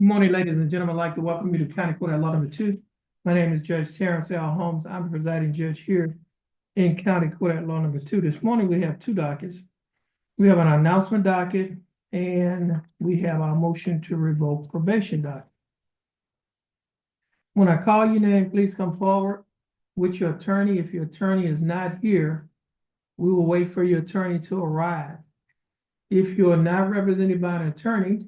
Good morning, ladies and gentlemen. I'd like to welcome you to County Court at Law Number 2. My name is Judge Terrence Holmes. I'm the presiding judge here in County Court at Law Number 2. This morning, we have two dockets. We have an announcement docket and we have our motion to revoke probation docket. When I call your name, please come forward with your attorney. If your attorney is not here, we will wait for your attorney to arrive. If you're not represented by an attorney,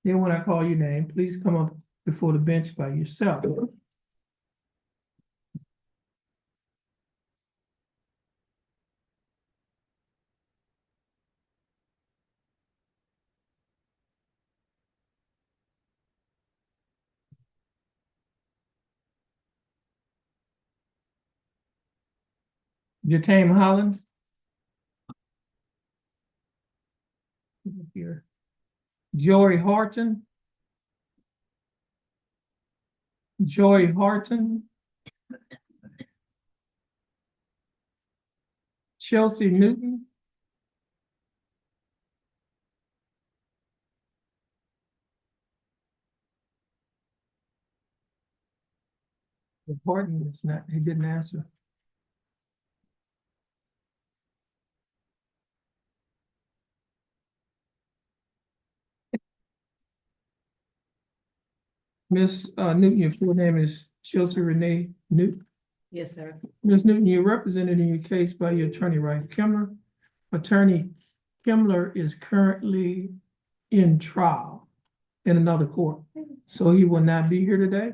then when I call your name, please come up before the bench by yourself. Jatame Hollins. Here. Joey Horton. Joey Horton. Chelsea Newton. Horton is not, he didn't answer. Miss Newton, your full name is Chelsea Renee Newton. Yes, sir. Ms. Newton, you're represented in your case by your attorney, Ryan Kimler. Attorney Kimler is currently in trial in another court, so he will not be here today.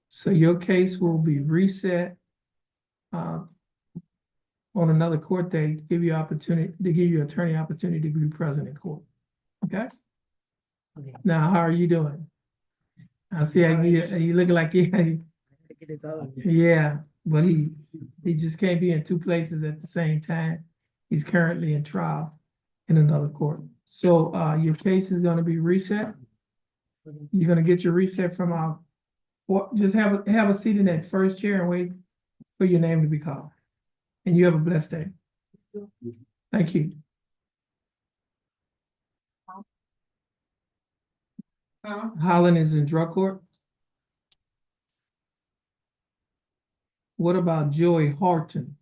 So your case will be reset on another court date, give you opportunity to give your attorney opportunity to be present in court. Okay? Okay. Now, how are you doing? I see you looking like yeah, but he just can't be in two places at the same time. He's currently in trial in another court. So your case is gonna be reset. You're gonna get your reset from our, or just have a seat in that first chair and wait for your name to be called. And you have a blessed day. Thank you. Holland is in drug court. What about Joey Horton?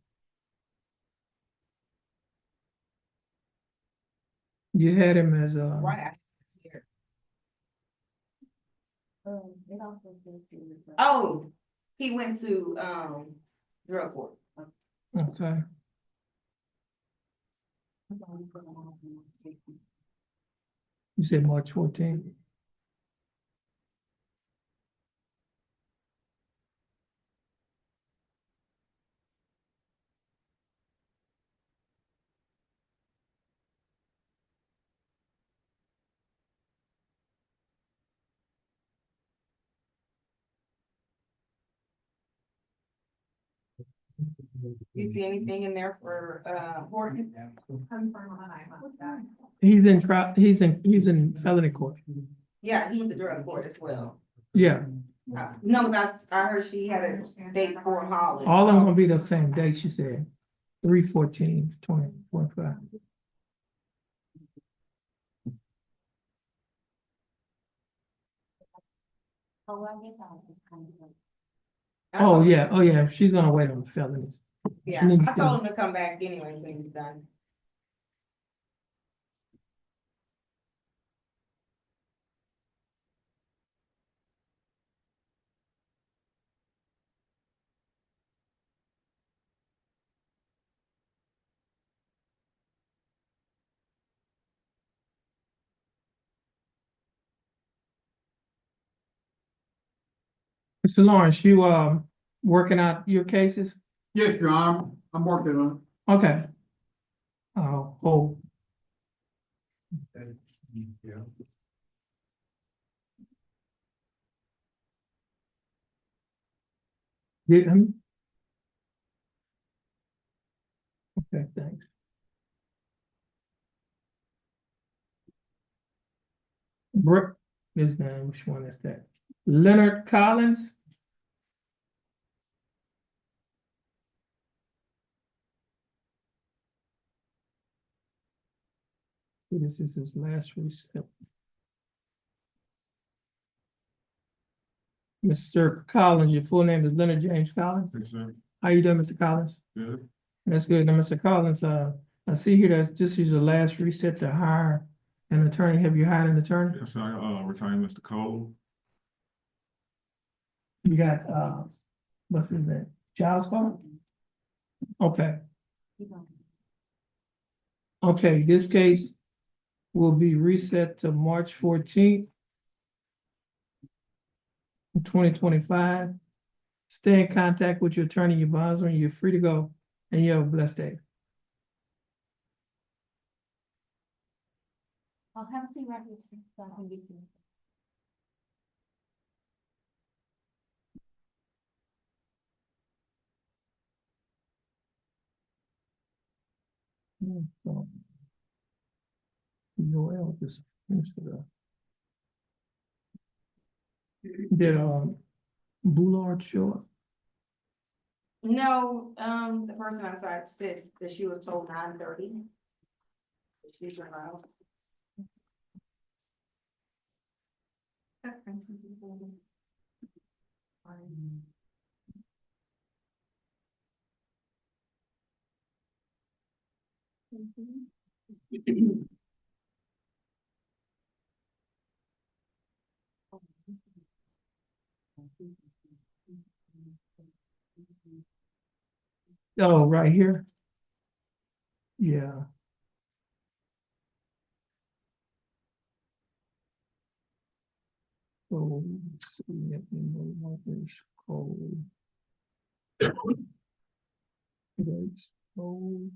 You had him as a Right. Oh, he went to drug court. okay. You said March 14th. You see anything in there for Horton? He's in trial. He's in felony court. Yeah, he went to drug court as well. Yeah, No, I heard she had a date for Holland. all of them gonna be the same day. She said 3/14/2025. Oh yeah. She's gonna wait on the felonies. Yeah, I told him to come back anyway when he's done. Mr. Lawrence, you working out your cases? Yes, Your Honor, I'm working on Okay. Oh, it. get him. Okay, thanks. Brooke, this man, which one is that? Leonard Collins. This is his last reset. Mr. Collins, your full name is Leonard James Collins. Yes, sir. How you doing, Mr. Collins? Good. That's good. Now, Mr. Collins, I see here that this is your last reset to hire an attorney. Have you hired an attorney? Yes, sir. Retiring Mr. Cole. You got, what's his name? Giles Cole? Okay, okay, this case will be reset to March 14th, 2025. Stay in contact with your attorney, your bondsman. You're free to go, and you have a blessed day. I'll have a seat right here, so I can get you. Joel just finished it up. Did, Boulard show up? No, the person outside said that she was told 9:30. She's around. Oh, right here? Yeah. So, let's see if we know what is called. It's called.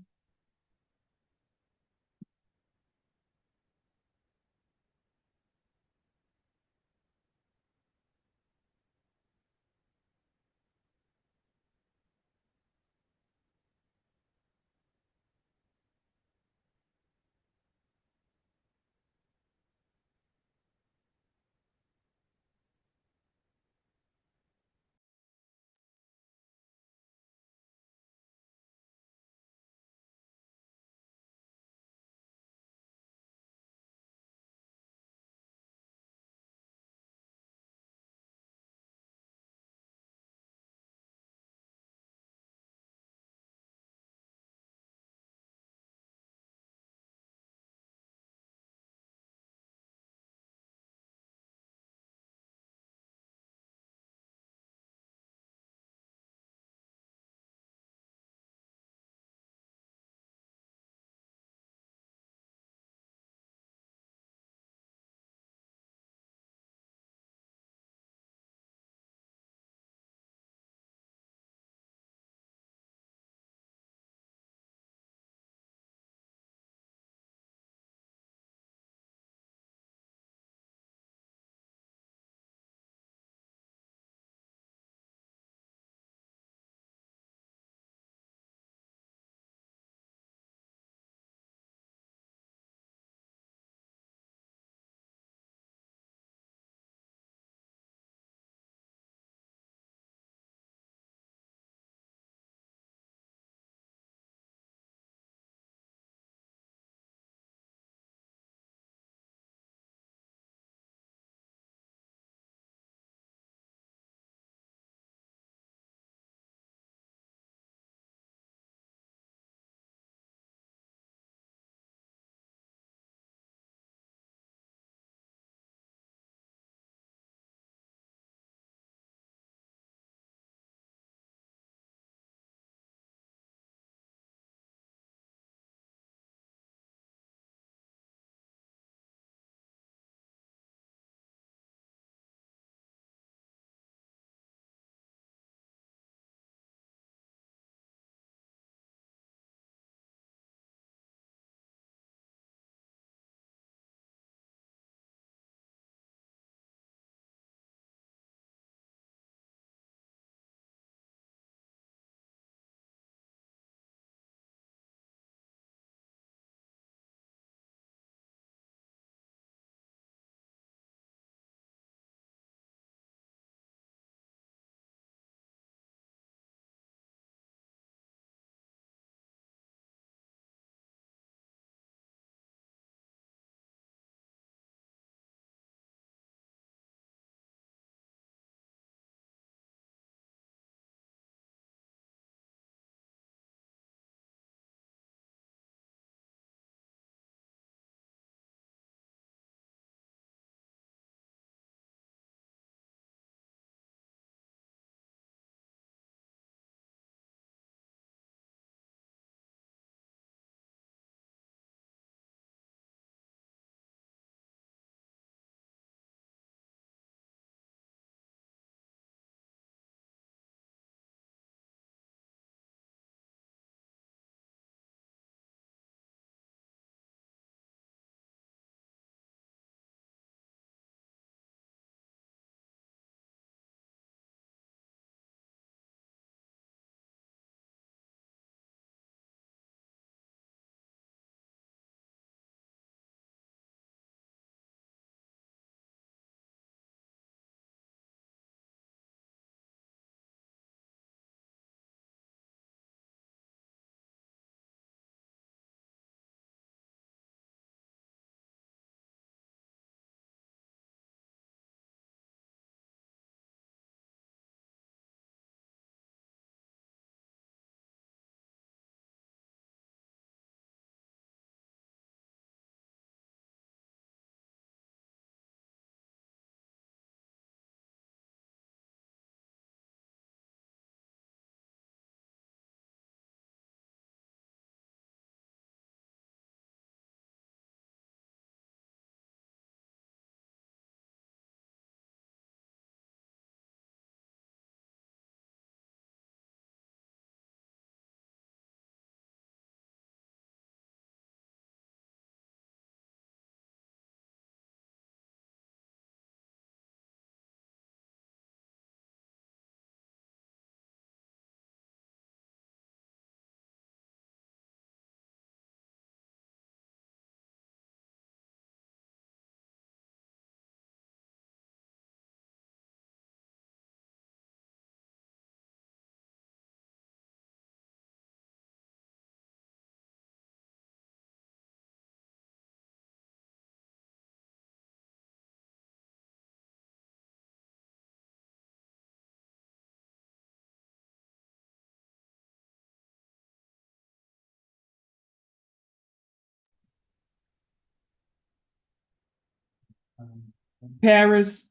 Paris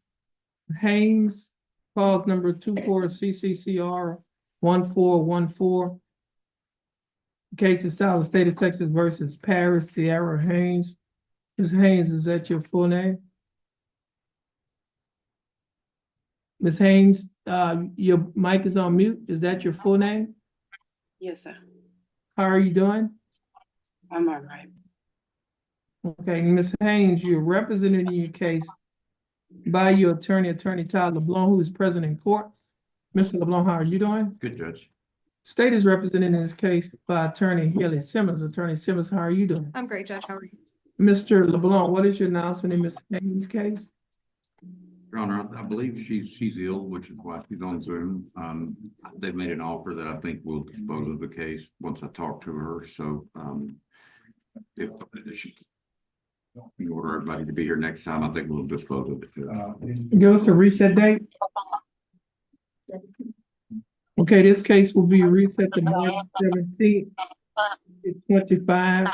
Haynes, cause number 24 CCCR 1414. Case is out of the state of Texas versus Paris Sierra Haynes. Ms. Haynes, is that your full name? Ms. Haynes, your mic is on mute. Is that your full name? Yes, sir. How are you doing? I'm all right. Okay, Ms. Haynes, you're represented in your case by your attorney, Attorney Todd LeBlanc, who is present in court. Mr. LeBlanc, how are you doing? Good, Judge. State is represented in this case by Attorney Haley Simmons. Attorney Simmons, how are you doing? I'm great, Judge. How are you? Mr. LeBlanc, what is your announcement in Ms. Haynes' case? Your Honor, I believe she's ill, which is why she's on Zoom. They've made an offer that I think will dispose of the case once I talk to her, so, if she, you order everybody to be here next time, I think we'll dispose of it. Give us a reset date. Okay, this case will be reset to March 17th, 2025.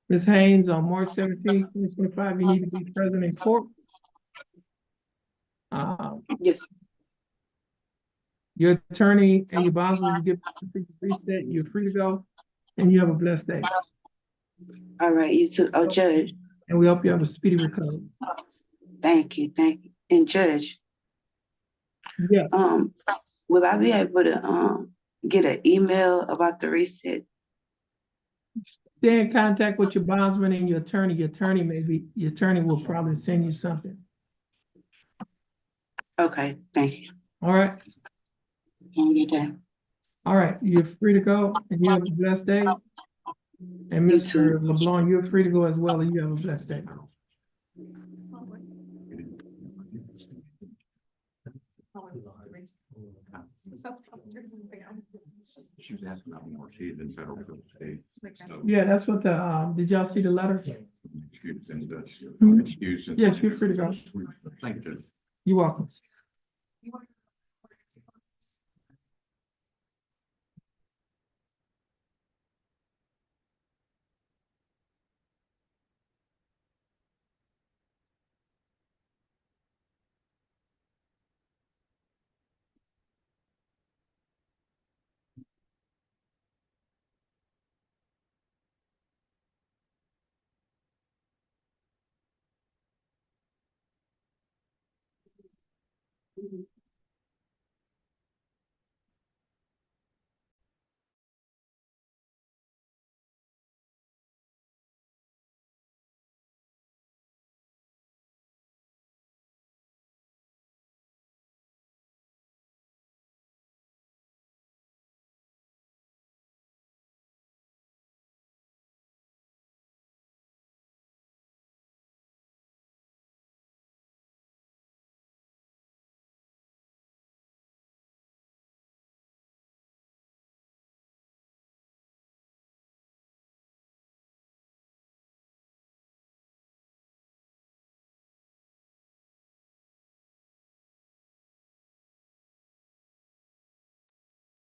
Ms. Haynes, on March 17th, 2025, you need to be present in court. Yes, Your attorney and your bondman, you get reset, you're free to go, and you have a blessed day. all right, you too. Oh, Judge, And we hope you have a speedy recovery. thank you. And Judge, Yes, will I be able to, get an email about the reset? stay in contact with your bondsman and your attorney. Your attorney will probably send you something. Okay, thank you. All right, Have a good day. all right, you're free to go, and you have a blessed day. And You Mr. too. LeBlanc, you're free to go as well, and you have a blessed day. She was asking about more. She's in federal real estate. So, Yeah, that's what the, did y'all see the letter? excuse and Mhm. excuse. Yes, you're free to go. Thank you, Judge. You're welcome.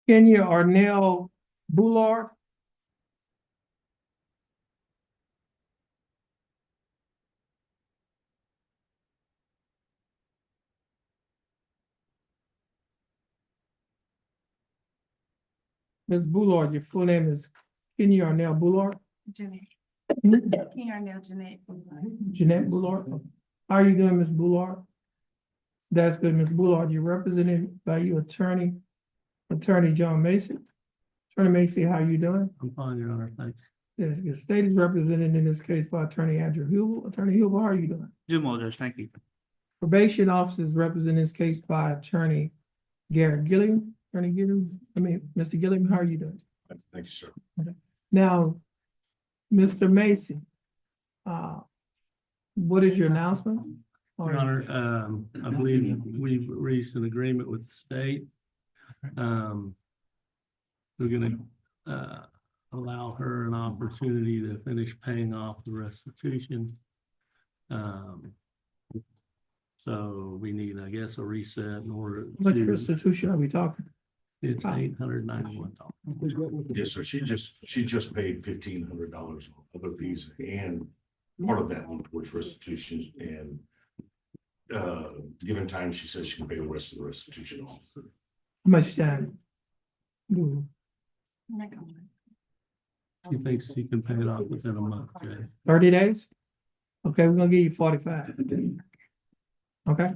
Kenya Arnell Boulard. Ms. Boulard, your full name is Kenya Arnell Boulard? Jeanette, Hmm? Jeanette. Jeanette Boulard. How are you doing, Ms. Boulard? That's good, Ms. Boulard. You're represented by your attorney, Attorney John Macy. Attorney Macy, how are you doing? I'm fine, Your Honor, thanks. Yes, the state is represented in this case by Attorney Andrew Hubel. Attorney Hubel, how are you doing? Doing well, Judge, thank you. Probation officer is represented in this case by Attorney Garrett Gilliam. Mr. Gilliam, how are you doing? Thank you, sir. Now, Mr. Macy, what is your announcement? Your Honor, I believe we've reached an agreement with the state. We're gonna, allow her an opportunity to finish paying off the restitution. So we need, I guess, a reset in order What to, restitution are we talking? it's $891. Yes, sir. She just paid $1,500 of other fees, and part of that went towards restitution, and given time, she says she can pay the rest of the restitution off. How much time? Ooh, She thinks she can pay it off within a month, Jay. 30 days? Okay, we're gonna give you 45. Okay?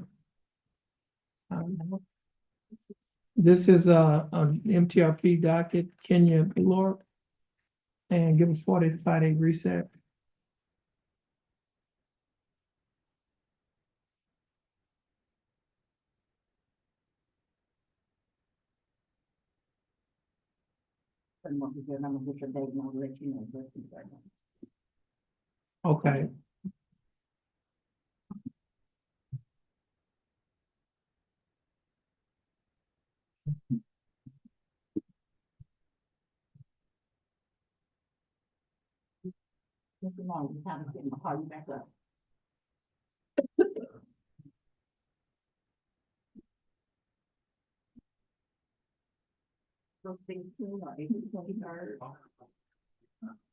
This is an MTRP docket, Kenya Lord. And give us 45-day reset. Okay.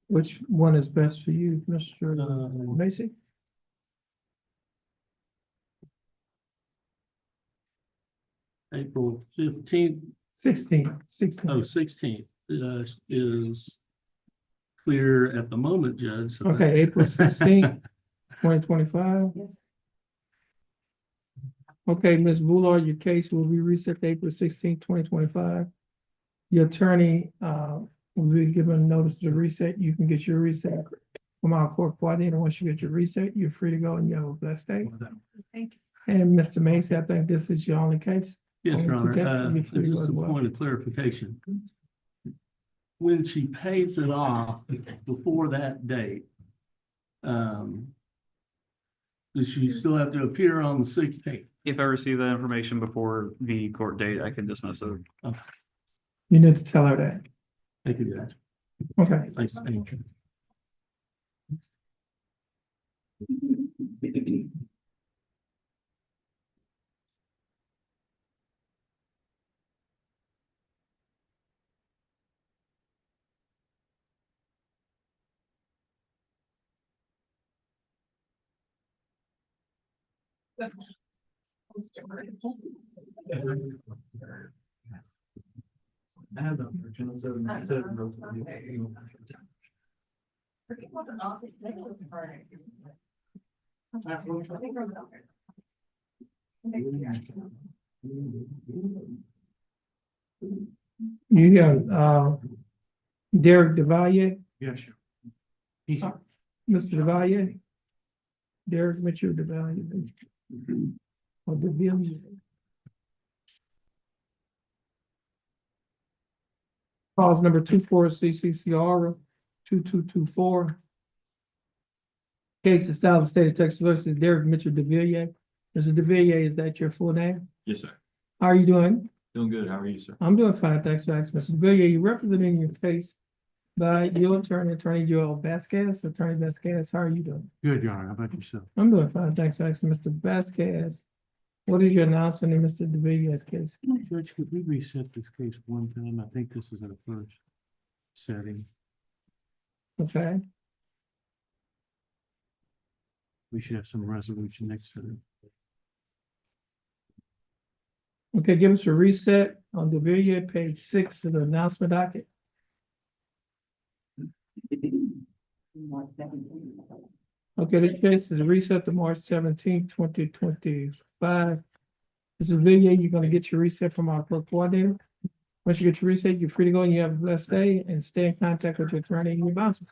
Which one is best for you, Mr. Macy? April 15th, 16. oh, 16th, is clear at the moment, Judge. so that- Okay, April 16th, 2025. Okay, Ms. Boulard, your case will be reset to April 16th, 2025. Your attorney will be given notice to reset. You can get your reset from our court coordinator. Once you get your reset, you're free to go and you have a blessed day. Thank you. And Mr. Macy, I think this is your only case. Yes, Your Okay, Honor, you're free to go just as a well. point of clarification. When she pays it off before that date, does she still have to appear on the 16th? If I receive that information before the court date, I can dismiss it. You need to tell her that. Thank you, Judge. Okay. Thanks. Thank you. You got Derek DeValier, Yeah, sure. He's, Mr. DeValier. Derek Mitchell DeValier. Or DeValier. Clause number 24 CCCR 2224. Case established the state of Texas versus Derek Mitchell DeValier. Mr. DeValier, is that your full name? Yes, sir. How are you doing? Doing good. How are you, sir? I'm doing fine, thanks for asking. Mr. DeValier, you representing your case by your attorney, Attorney Joel Vasquez. Attorney Vasquez, how are you doing? Good, Your Honor. How about yourself? I'm doing fine, thanks for asking. Mr. Vasquez, what is your announcement in Mr. DeValier's case? Judge, could we reset this case one time? I think this is in a first setting. Okay, We should have some resolution next time. okay, give us a reset on DeValier, page 6 of the announcement docket. Okay, this case is reset to March 17th, 2025. Mr. DeValier, you're gonna get your reset from our clerk coordinator. Once you get your reset, you're free to go and you have a blessed day and stay in contact with your attorney and your bouncer.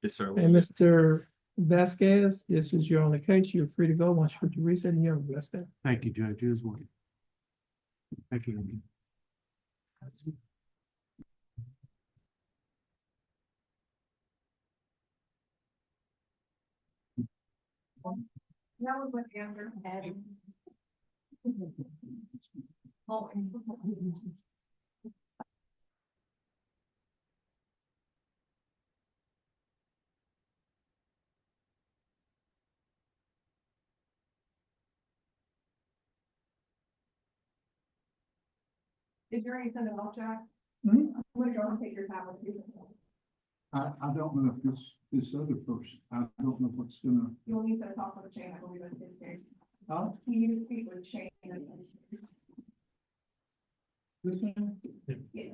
Yes, sir. And Mr. Vasquez, this is your only case. You're free to go once you get your reset and you have a blessed day. Thank you, Judge. You as well. Thank you. That was what Amber had. Did you already send it off, Jack? Mhm. I'm gonna go and take your tablet. I don't know if this other person, I don't know what's gonna, You'll need to talk with the chain, I believe it's his case. You need to speak with Shane. Yeah.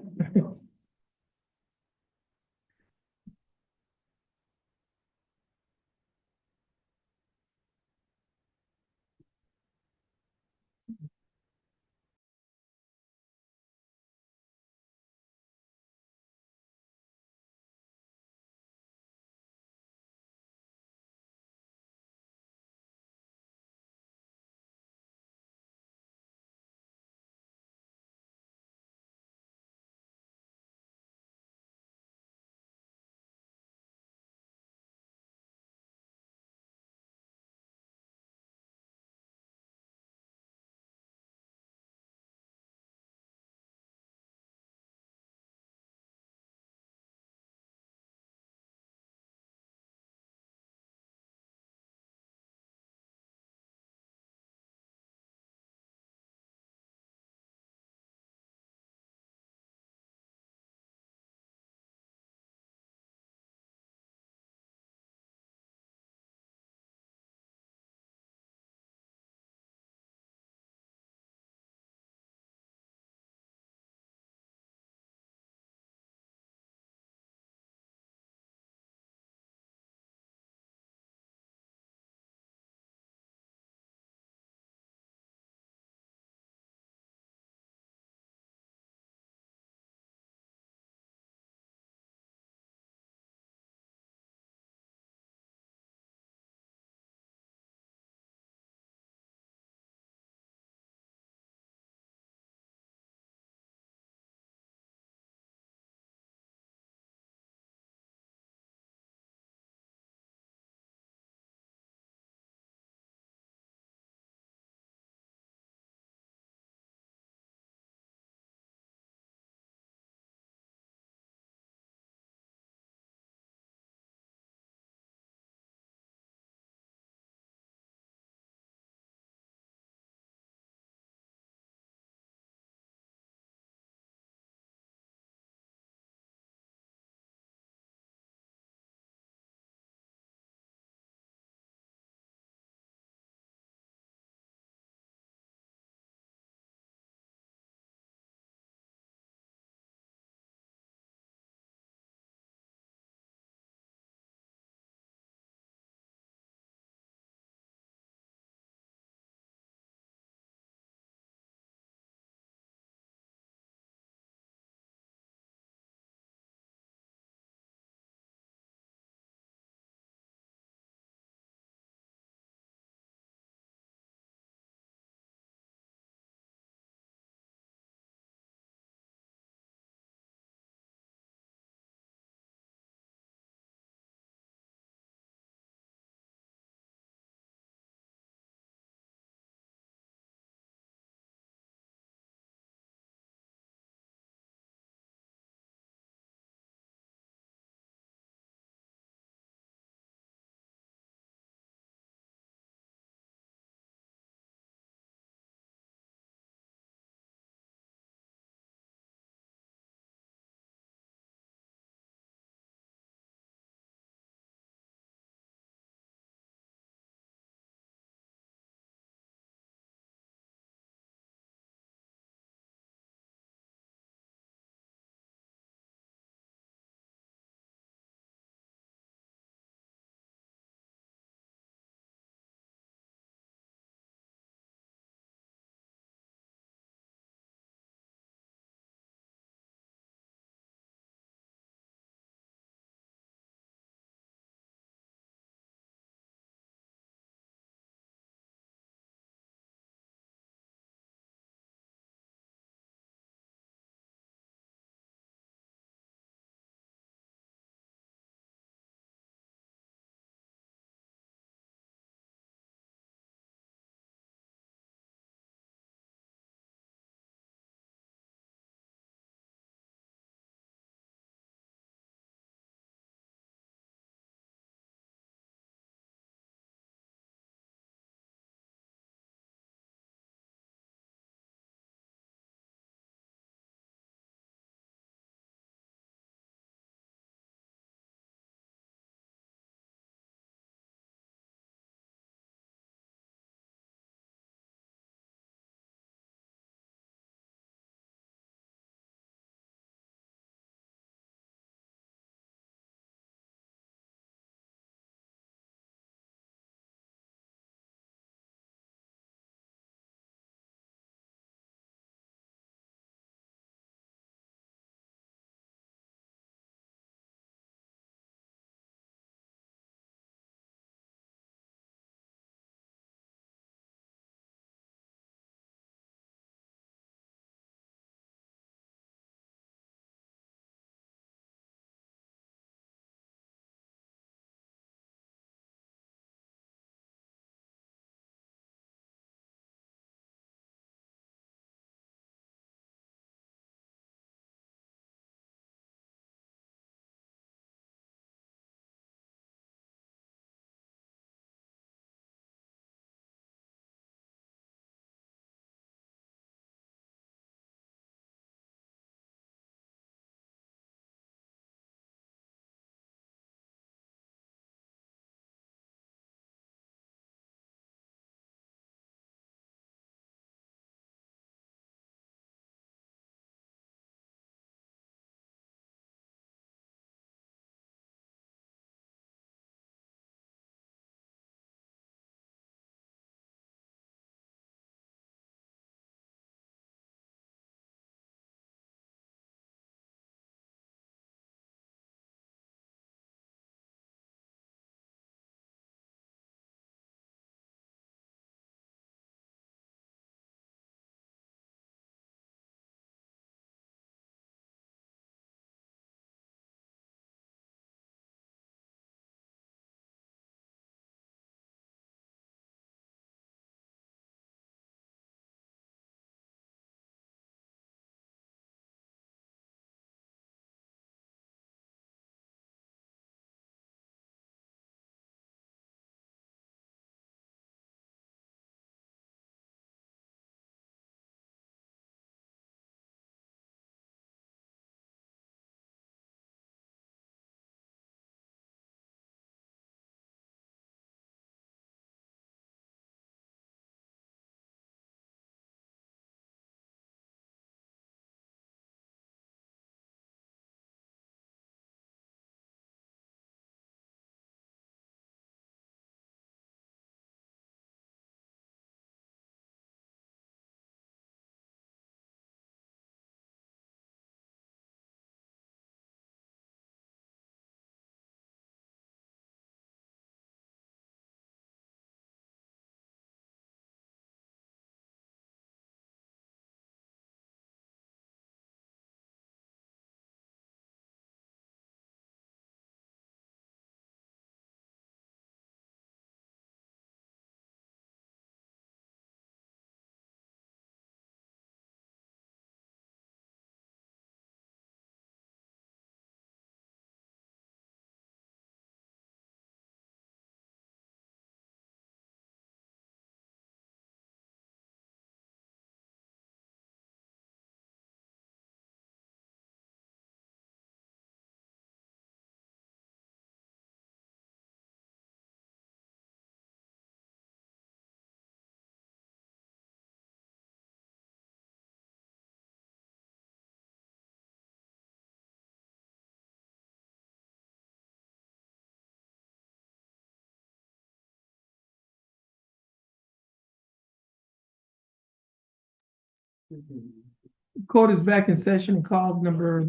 Court is back in session, call number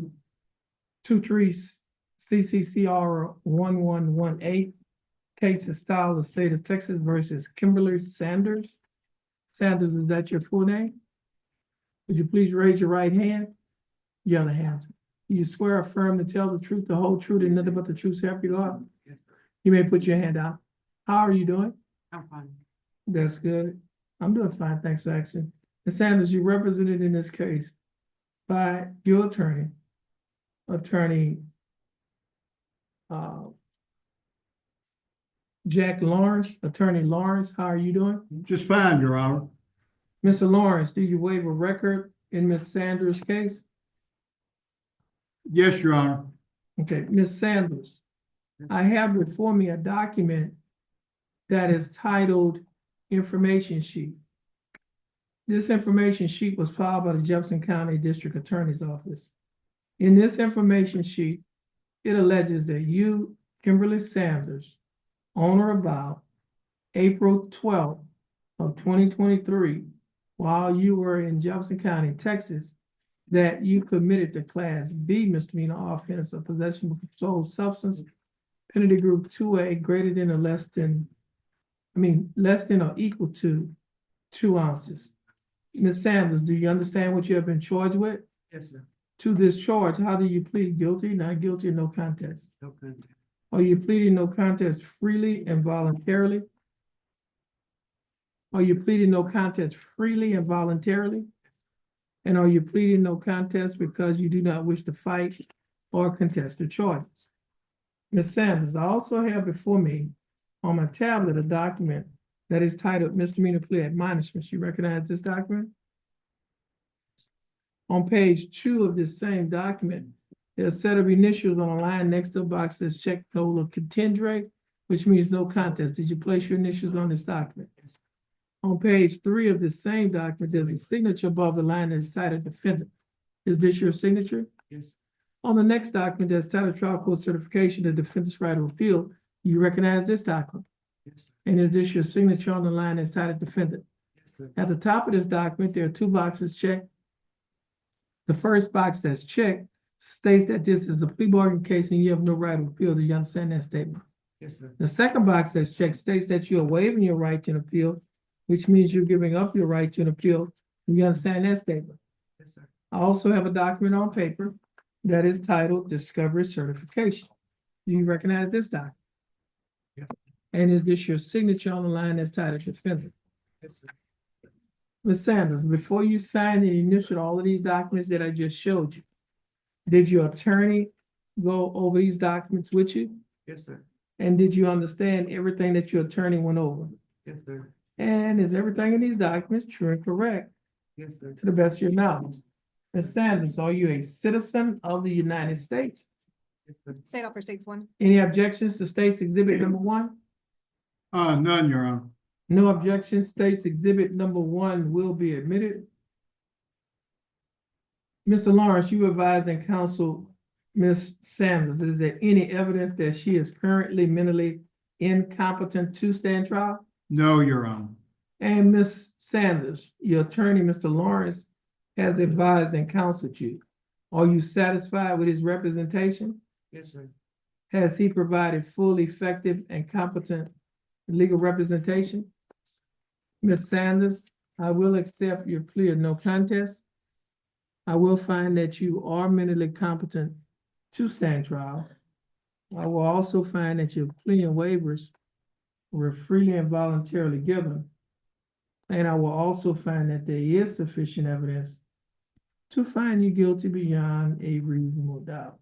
23 CCCR 1118. Case is style of state of Texas versus Kimberly Sanders. Sanders, is that your full name? Would you please raise your right hand? Your other hand. You swear or affirm to tell the truth, the whole truth, and nothing but the truth, so help you God? Yes, sir. You may put your hand out. How are you doing? I'm fine. That's good. I'm doing fine, thanks for asking. Ms. Sanders, you represented in this case by your attorney, Jack Lawrence, Attorney Lawrence. How are you doing? Just fine, Your Honor. Mr. Lawrence, do you waive a record in Ms. Sanders' case? Yes, Your Honor. Okay, Ms. Sanders, I have before me a document that is titled Information Sheet. This information sheet was filed by the Jefferson County District Attorney's Office. In this information sheet, it alleges that you, Kimberly Sanders, on or about April 12th of 2023, while you were in Jefferson County, Texas, that you committed the Class B misdemeanor offense of possession of controlled substance, penalty group 2A, greater than or less than or equal to 2 ounces. Ms. Sanders, do you understand what you have been charged with? Yes, sir. To this charge, how do you plead? Guilty, not guilty, or no contest? Okay. Are you pleading no contest freely and voluntarily? Are you pleading no contest freely and voluntarily? And are you pleading no contest because you do not wish to fight or contest the charges? Ms. Sanders, I also have before me on my tablet a document that is titled Misdemeanor Plea Admonishments. You recognize this document? On page 2 of this same document, there's a set of initials on a line next to a box that's checked "Nola Contendere," which means no contest. Did you place your initials on this document? On page 3 of this same document, there's a signature above the line that's titled Defendant. Is this your signature? Yes. On the next document, there's titled Trial Court Certification of Defendant's Right of Appeal. You recognize this document? Yes, sir. And is this your signature on the line that's titled Defendant? Yes, sir. At the top of this document, there are 2 boxes checked. The first box that's checked states that this is a plea bargain case and you have no right of appeal. Do you understand that statement? Yes, sir. The second box that's checked states that you are waiving your right to an appeal, which means you're giving up your right to an appeal. Do you understand that statement? Yes, sir. I also have a document on paper that is titled Discovery Certification. Do you recognize this document? Yes. And is this your signature on the line that's titled Defendant? Yes, sir. Ms. Sanders, before you signed and initialed all of these documents that I just showed you, did your attorney go over these documents with you? Yes, sir. And did you understand everything that your attorney went over? Yes, sir. And is everything in these documents true and correct Yes, sir. to the best of your knowledge? Ms. Sanders, are you a citizen of the United States? Yes, sir. State offer states one. Any objections to state's exhibit number 1? None, Your Honor. No objections. State's exhibit number 1 will be admitted. Mr. Lawrence, you advised and counsel Ms. Sanders. Is there any evidence that she is currently mentally incompetent to stand trial? No, Your Honor. And Ms. Sanders, your attorney, Mr. Lawrence, has advised and counseled you. Are you satisfied with his representation? Yes, sir. Has he provided full, effective, and competent legal representation? Ms. Sanders, I will accept your plea of no contest. I will find that you are mentally competent to stand trial. I will also find that your plea and waivers were freely and voluntarily given. And I will also find that there is sufficient evidence to find you guilty beyond a reasonable doubt.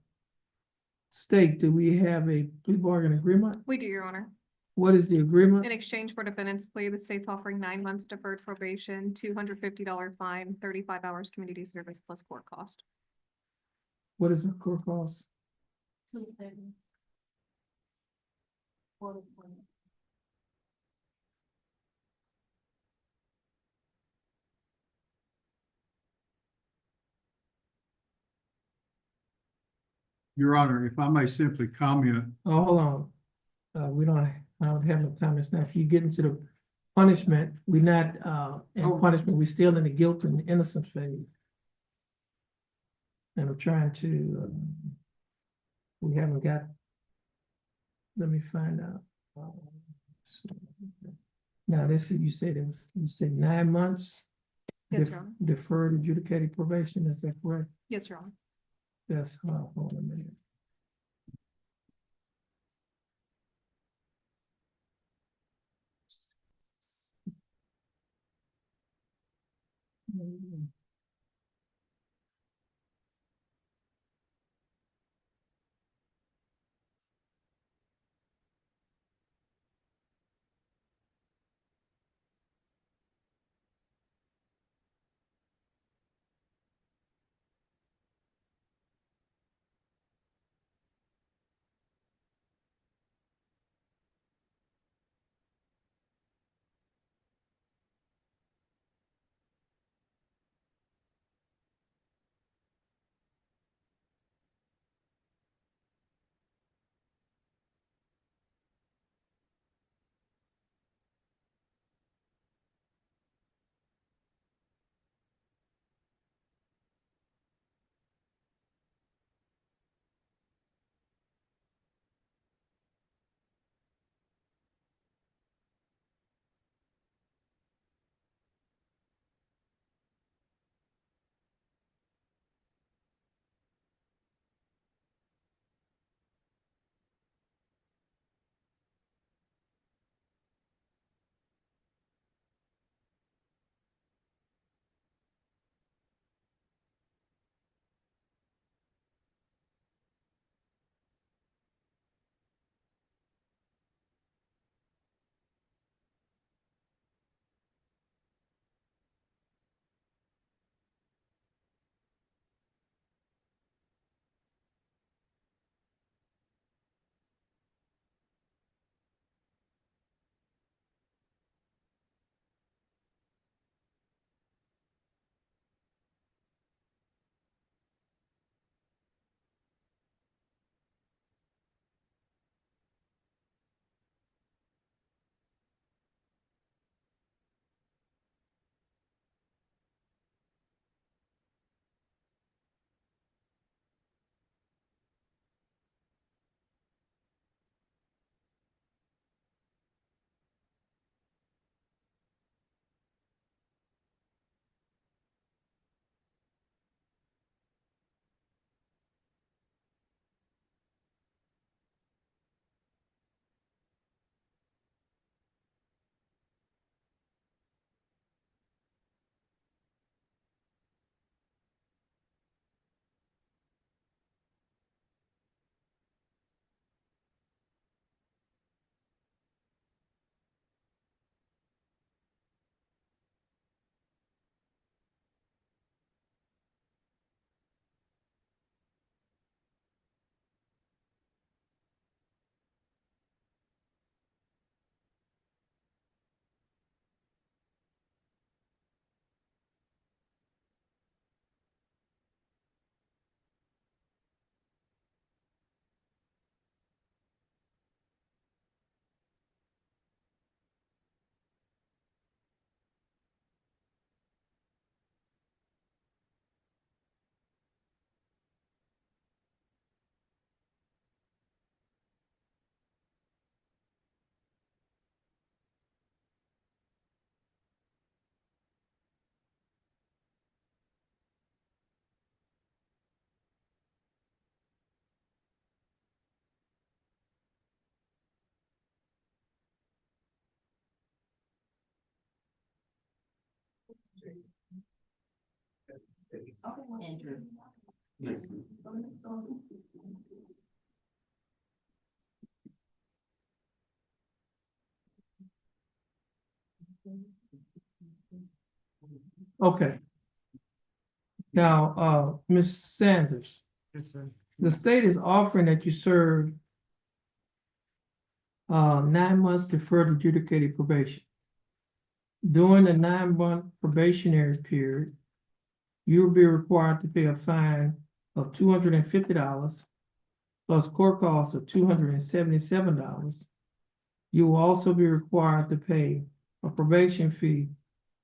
State, do we have a plea bargain agreement? We do, Your Honor. What is the agreement? In exchange for defendant's plea, the state's offering 9 months deferred probation, $250 fine, 35 hours community service plus court cost. What is the court cost? Your Honor, if I may simply comment, Oh, hold on. I don't have no time. It's not, if you get into the punishment, we not, in Oh. punishment, we still in the guilt and innocence phase. And I'm trying to, we haven't got, let me find out. Now, this, you said it was, you said 9 months? Yes, Your Honor. Deferred adjudicated probation, is that correct? Yes, Your Honor. Yes, hold on a minute. Okay. Now, Ms. Sanders, Yes, sir. the state is offering that you serve 9 months deferred adjudicated probation. During the 9-month probationary period, you will be required to pay a fine of $250 plus court costs of $277. You will also be required to pay a probation fee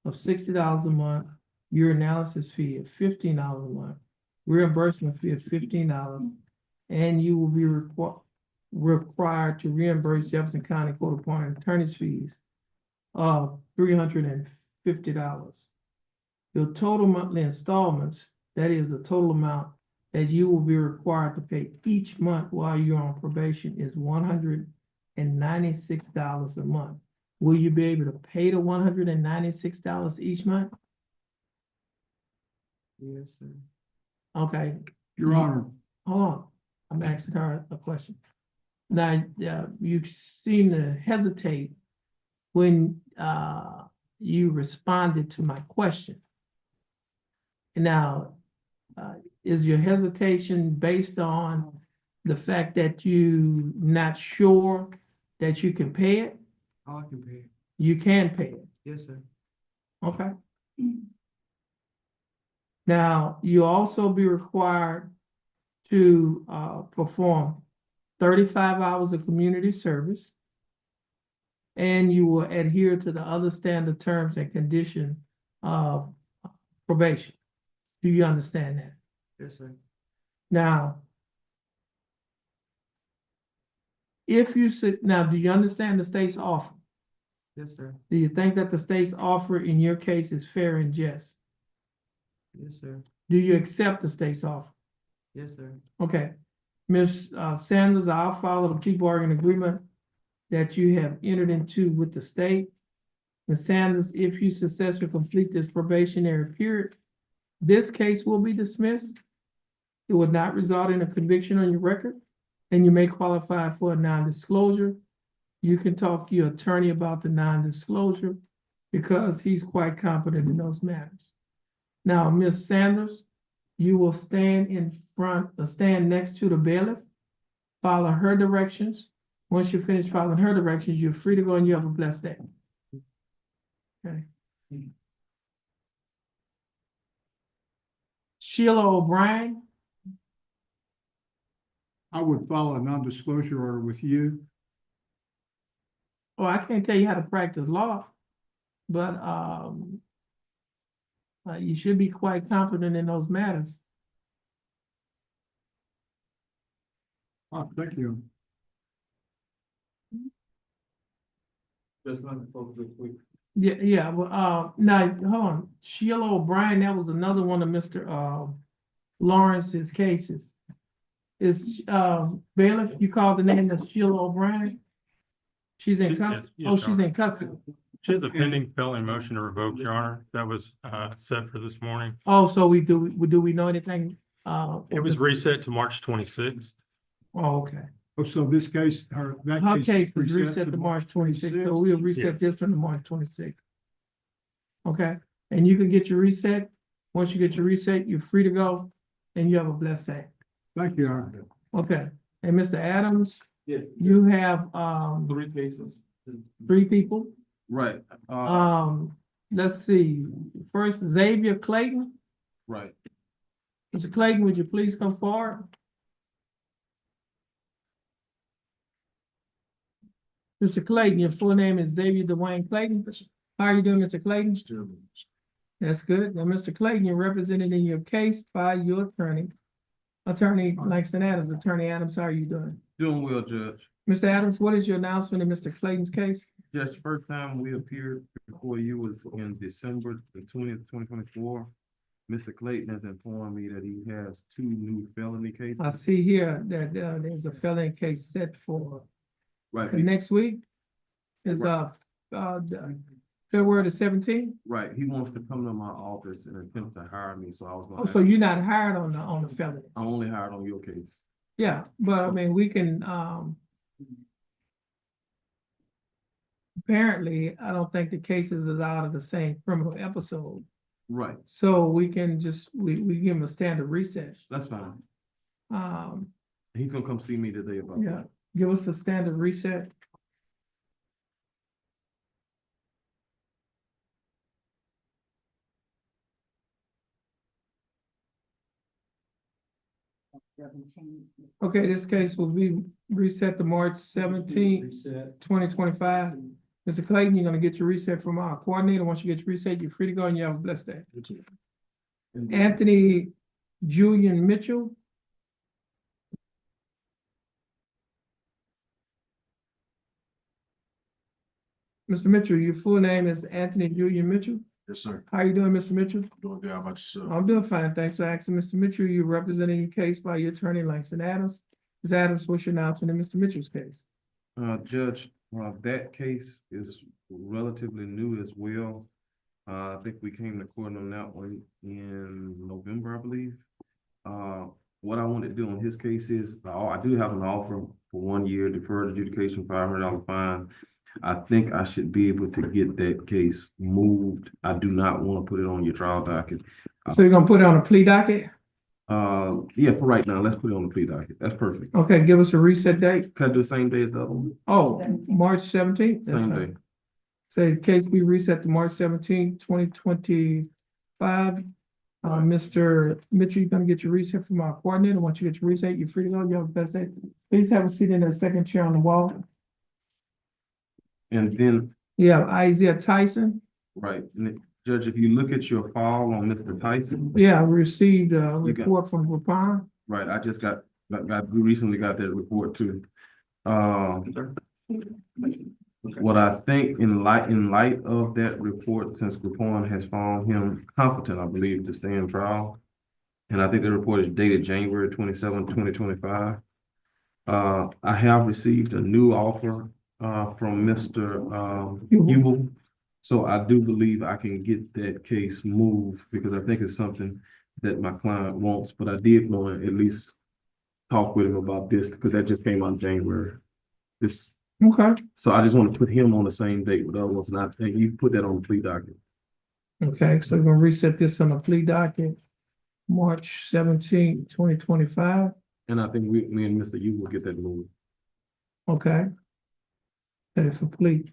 of $60 a month, urinalysis fee of $15 a month, reimbursement fee of $15, and you will be required to reimburse Jefferson County Court appointed attorney's fees of $350. Your total monthly installments, that is the total amount that you will be required to pay each month while you're on probation, is $196 a month. Will you be able to pay the $196 each month? Yes, sir. Okay, Your Honor, hold on. I'm asking her a question. Now, you seem to hesitate when you responded to my question. Now, is your hesitation based on the fact that you not sure that you can pay it? Oh, I can pay it. You can pay it, Yes, sir. okay? Now, you also be required to perform 35 hours of community service, and you will adhere to the other standard terms and conditions of probation. Do you understand that? Yes, sir. Now, if you sit, now, do you understand the state's offer? Yes, sir. Do you think that the state's offer in your case is fair and just? Yes, sir. Do you accept the state's offer? Yes, sir. Okay, Ms. Sanders, I'll follow the plea bargaining agreement that you have entered into with the state. Ms. Sanders, if you successfully complete this probationary period, this case will be dismissed. It would not result in a conviction on your record, and you may qualify for a non-disclosure. You can talk to your attorney about the non-disclosure because he's quite competent in those matters. Now, Ms. Sanders, you will stand stand next to the bailiff, follow her directions. Once you finish following her directions, you're free to go and you have a blessed day. Okay. Sheila O'Brien, I would follow a non-disclosure order with you. oh, I can't tell you how to practice law, but you should be quite competent in those matters. Thank you. Just not supposed to this week. Yeah, well, now, hold on, Sheila O'Brien, that was another one of Mr. Lawrence's cases. Is, bailiff, you called the name of Sheila O'Brien? She's in custody, Yes, oh, Your she's Honor. in custody. She has a pending felony motion to revoke, Your Honor. That was set for this morning. Oh, so do we know anything? It was reset to March 26th. Oh, okay. Oh, so this case, that Her case. case was reset to March 26th, so we'll reset Yes. this one to March 26th. Okay, and you can get your reset. Once you get your reset, you're free to go, and you have a blessed day. Thank you, Your Honor. Okay, and Mr. Adams, Yes. you have, 3 cases. 3 people. Right, Let's see, first Xavier Clayton. right. Mr. Clayton, would you please come forward? Mr. Clayton, your full name is Xavier Dwayne Clayton. How are you doing, Mr. Clayton? That's good. Now, Mr. Clayton, you're represented in your case by your attorney, Attorney Langston Adams. Attorney Adams, how are you doing? Doing well, Judge. Mr. Adams, what is your announcement in Mr. Clayton's case? Judge, first time we appeared before you was in December the 20th, 2024. Mr. Clayton has informed me that he has 2 new felony cases. I see here that there's a felony case set for Right, next week. Is February the 17th? right. He wants to come to my office and attempt to hire me, so I was Oh, gonna. so you're not hired on the felony? I'm only hired on your case. Yeah, but I mean, we can, apparently, I don't think the cases is out of the same criminal episode. Right, So we can just, we give him a standard recess. that's fine. Um, He's gonna come see me today about yeah, that. give us a standard reset. Okay, this case will be reset to March 17th, 2025. Mr. Clayton, you're gonna get your reset from our coordinator. Once you get your reset, you're free to go and you have a blessed day. Anthony Julian Mitchell. Mr. Mitchell, your full name is Anthony Julian Mitchell. Yes, sir. How you doing, Mr. Mitchell? Doing good. How about yourself? I'm doing fine. Thanks for asking, Mr. Mitchell. You're representing your case by your attorney, Langston Adams. Ms. Adams, what's your announcement in Mr. Mitchell's case? Judge, that case is relatively new as well. I think we came to court on that one in November, I believe. What I want to do on his case is, I do have an offer for 1 year deferred adjudication, $500 fine. I think I should be able to get that case moved. I do not want to put it on your trial docket. So you're gonna put it on a plea docket? Yeah, for right now, let's put it on the plea docket. That's perfect. Okay, give us a reset date. Can I do the same day as the other one? Oh, March 17th. That's Same fine. day. Say case be reset to March 17th, 2025. Mr. Mitchell, you're gonna get your reset from our coordinator. Once you get your reset, you're free to go. You have the best day. Please have a seat in the second chair on the wall. And then, Yeah, Isaiah Tyson. right, and Judge, if you look at your file on Mr. Tyson, Yeah, I received a You got- report from Rapon. right, I just we recently got that report too. What I think in light of that report, since Rapon has found him competent, I believe, to stand trial. And I think the report is dated January 27, 2025. I have received a new offer from Mr. Hubel. So I do believe I can get that case moved because I think it's something that my client wants, but I did want to at least talk with him about this because that just came out in January. Okay, So I just want to put him on the same date with other ones, and I think you put that on the plea docket. okay, so we're gonna reset this on the plea docket, March 17th, 2025. And I think me and Mr. Yu will get that moved. Okay. That is for plea.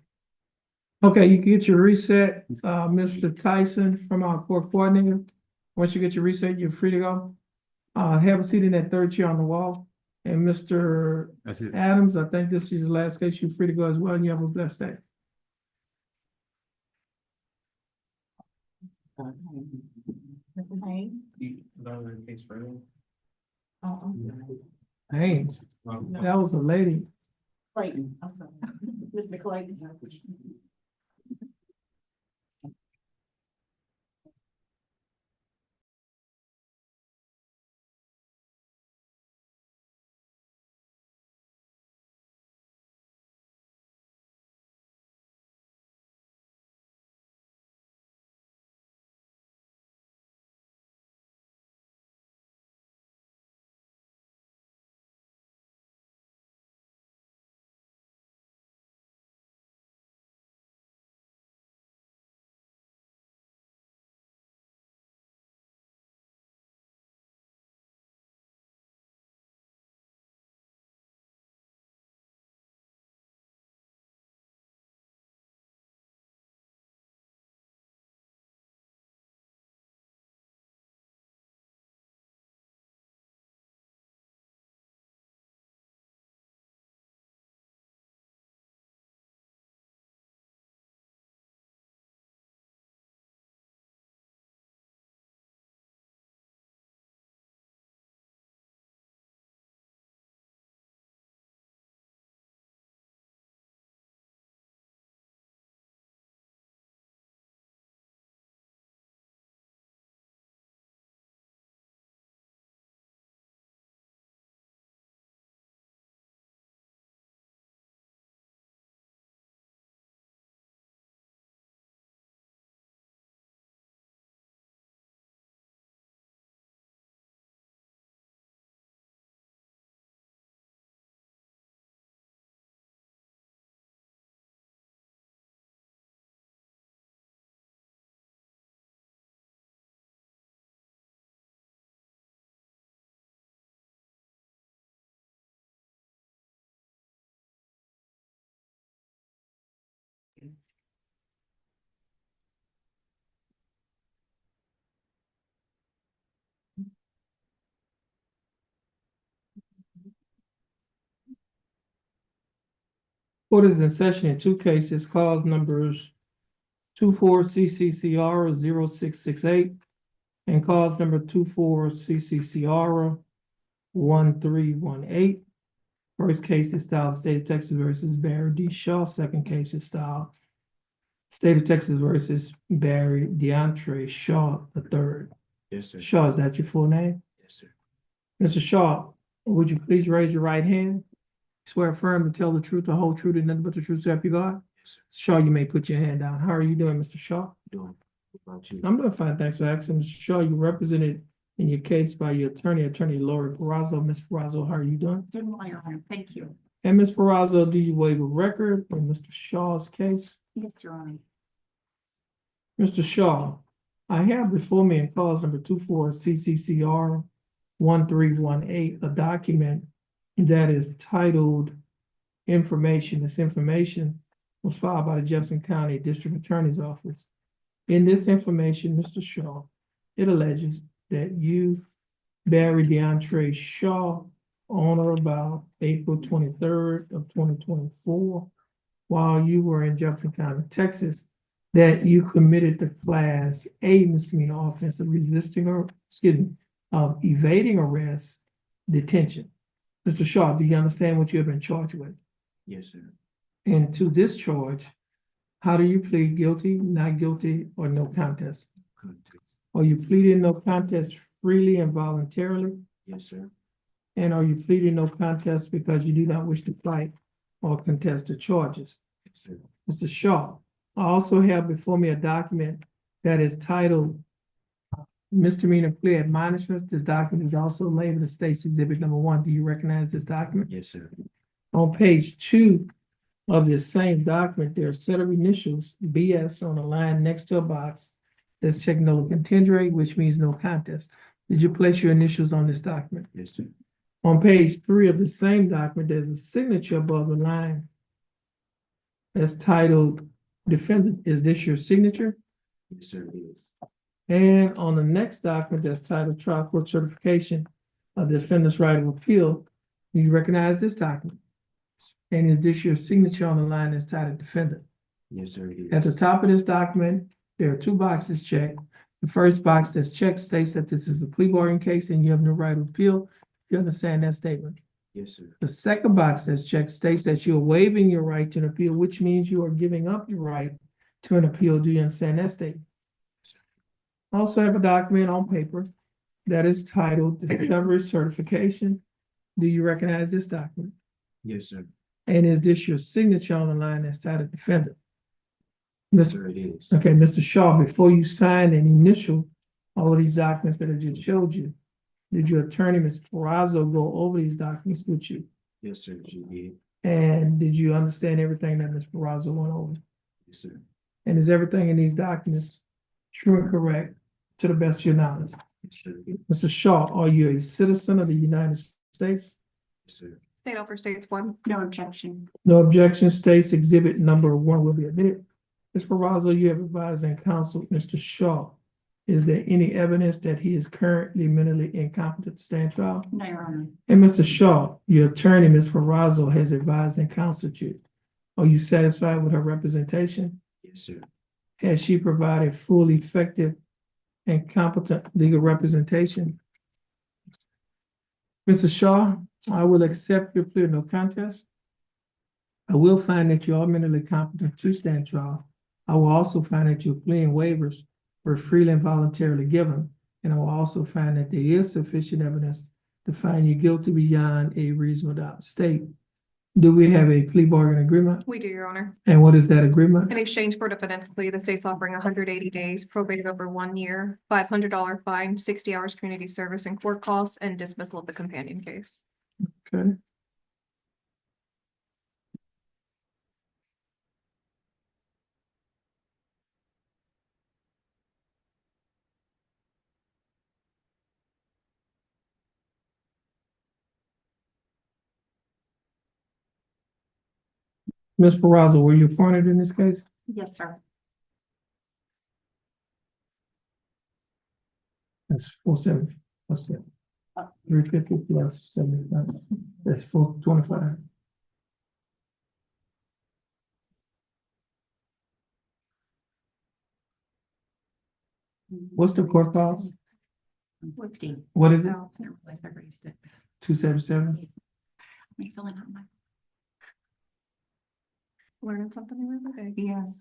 Okay, you can get your reset, Mr. Tyson from our court coordinator. Once you get your reset, you're free to go. Have a seat in that third chair on the wall. And Mr. That's it. Adams, I think this is the last case. You're free to go as well, and you have a blessed day. Mr. Haynes? Another case for you. Haynes, that was a lady. Clayton, I'm sorry. Mr. Clayton. Court is in session in two cases, cause numbers 24 CCCR 0668 and cause number 24 CCCR 1318. First case is styled State of Texas versus Barry D. Shaw. Second case is styled State of Texas versus Barry DeAndre Shaw III. Yes, sir. Shaw, is that your full name? Yes, sir. Mr. Shaw, would you please raise your right hand? Swear firm to tell the truth, the whole truth, and nothing but the truth, so help you God? Yes, sir. Shaw, you may put your hand down. How are you doing, Mr. Shaw? Doing. What about you? I'm doing fine, thanks for asking. Mr. Shaw, you represented in your case by your attorney Lori Perazzo. Ms. Perazzo, how are you doing? Doing well, Your Honor. Thank you. And Ms. Perazzo, do you waive a record in Mr. Shaw's case? Yes, Your Honor. Mr. Shaw, I have before me in clause number 24 CCCR 1318, a document that is titled information. This information was filed by the Jefferson County District Attorney's Office. In this information, Mr. Shaw, it alleges that you, Barry DeAndre Shaw, on or about April 23rd of 2024, while you were in Jefferson County, Texas, that you committed the class A misdemeanor offense of of evading arrest, detention. Mr. Shaw, do you understand what you have been charged with? Yes, sir. And to this charge, how do you plead guilty, not guilty, or no contest? Context. Are you pleading no contest freely and voluntarily? Yes, sir. And are you pleading no contest because you do not wish to fight or contest the charges? Yes, sir. Mr. Shaw, I also have before me a document that is titled Misdemeanor Plea Admonishments. This document is also labeled as State's Exhibit Number 1. Do you recognize this document? Yes, sir. On page 2 of this same document, there are a set of initials, BS, on a line next to a box that's checked no contendere, which means no contest. Did you place your initials on this document? Yes, sir. On page 3 of the same document, there's a signature above the line that's titled Defendant. Is this your signature? Yes, sir, it is. And on the next document that's titled Trial Court Certification of Defendant's Right of Appeal, do you recognize this document? And is this your signature on the line that's titled Defendant? Yes, sir, it is. At the top of this document, there are two boxes checked. The first box that's checked states that this is a plea bargain case and you have no right of appeal. You understand that statement? Yes, sir. The second box that's checked states that you're waiving your right to an appeal, which means you are giving up your right to an appeal. Do you understand that statement? I also have a document on paper that is titled Discovery Certification. Do you recognize this document? Yes, sir. And is this your signature on the line that's titled Defendant? Yes, Mr. sir, it is. Okay, Mr. Shaw, before you signed and initial all of these documents that I just showed you, did your attorney, Ms. Perazzo, go over these documents with you? Yes, sir, she did. And did you understand everything that Ms. Perazzo went over? Yes, sir. And is everything in these documents true and correct to the best of your knowledge? Yes, sir. Mr. Shaw, are you a citizen of the United States? Yes, sir. State offer states 1. No objection. No objection. States Exhibit Number 1 will be admitted. Ms. Perazzo, you have advised and counseled Mr. Shaw. Is there any evidence that he is currently mentally incompetent to stand trial? No, Your Honor. And Mr. Shaw, your attorney, Ms. Perazzo, has advised and counseled you. Are you satisfied with her representation? Yes, sir. Has she provided full, effective, and competent legal representation? Mr. Shaw, I will accept your plea of no contest. I will find that you are mentally competent to stand trial. I will also find that your plea and waivers were freely and voluntarily given. And I will also find that there is sufficient evidence to find you guilty beyond a reasonable doubt. State, do we have a plea bargain agreement? We do, Your Honor. And what is that agreement? In exchange for defendant's plea, the state's offering 180 days, probated over 1 year, $500 fine, 60 hours community service and court costs, and dismissal of the companion case. Okay. Ms. Perazzo, were you appointed in this case? Yes, sir. That's 470. What's that? 350 plus 75. That's 425. What's the court cost? Fifteen. What is it? Oh, I didn't realize I raised it. 277? Me filling out my. Learning something new every day. Yes.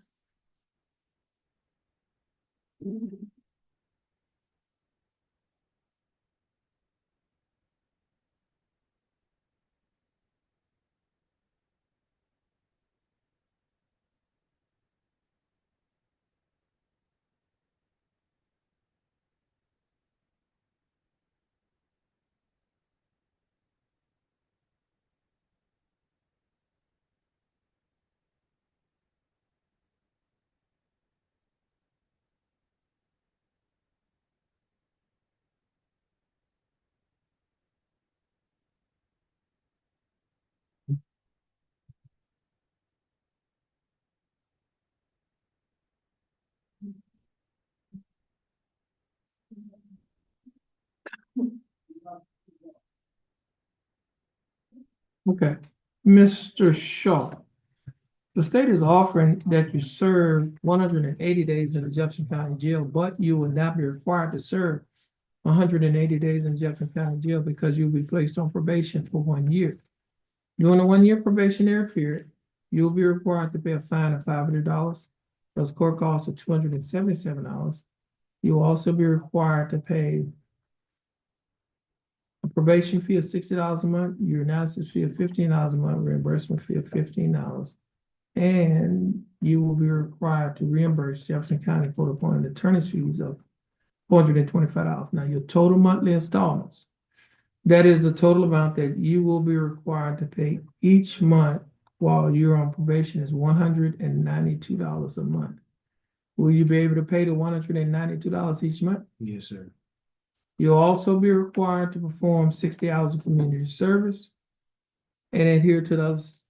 Okay. Mr. Shaw, the state is offering that you serve 180 days in the Jefferson County Jail, but you will not be required to serve 180 days in Jefferson County Jail because you'll be placed on probation for 1 year. During the 1 year probationary period, you'll be required to pay a fine of $500. Those court costs are $277. You'll also be required to pay a probation fee of $60 a month, your analysis fee of $15 a month, reimbursement fee of $15. And you will be required to reimburse Jefferson County Court appointed attorney's fees of $425. Now, your total monthly installments, that is the total amount that you will be required to pay each month while you're on probation is $192 a month. Will you be able to pay the $192 each month? Yes, sir. You'll also be required to perform 60 hours of community service and adhere to those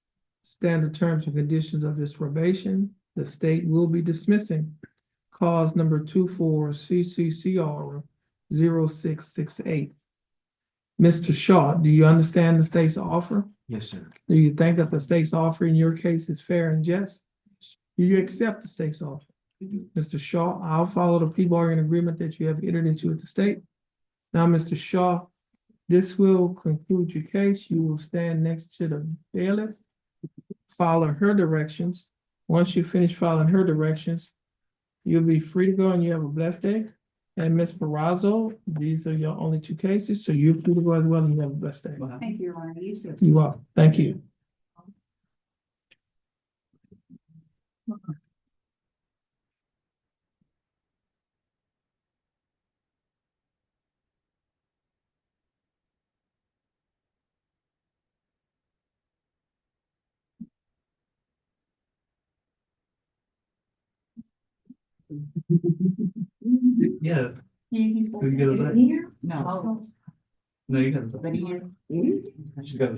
standard terms and conditions of this probation. The state will be dismissing cause number 24 CCCR 0668. Mr. Shaw, do you understand the state's offer? Yes, sir. Do you think that the state's offer in your case is fair and just? Do you accept the state's offer? Mr. Shaw, I'll follow the plea bargain agreement that you have entered into with the state. Now, Mr. Shaw, this will conclude your case. You will stand next to the bailiff, follow her directions. Once you finish following her directions, you'll be free to go and you have a blessed day. And Ms. Barrazo, these are your only 2 cases, so you're free to go as well and you have a blessed day. Thank you, Your Honor. You too. You are. Thank you. Yeah, He's Who's gonna vote? here? No. no, you have. But he is. She's got a.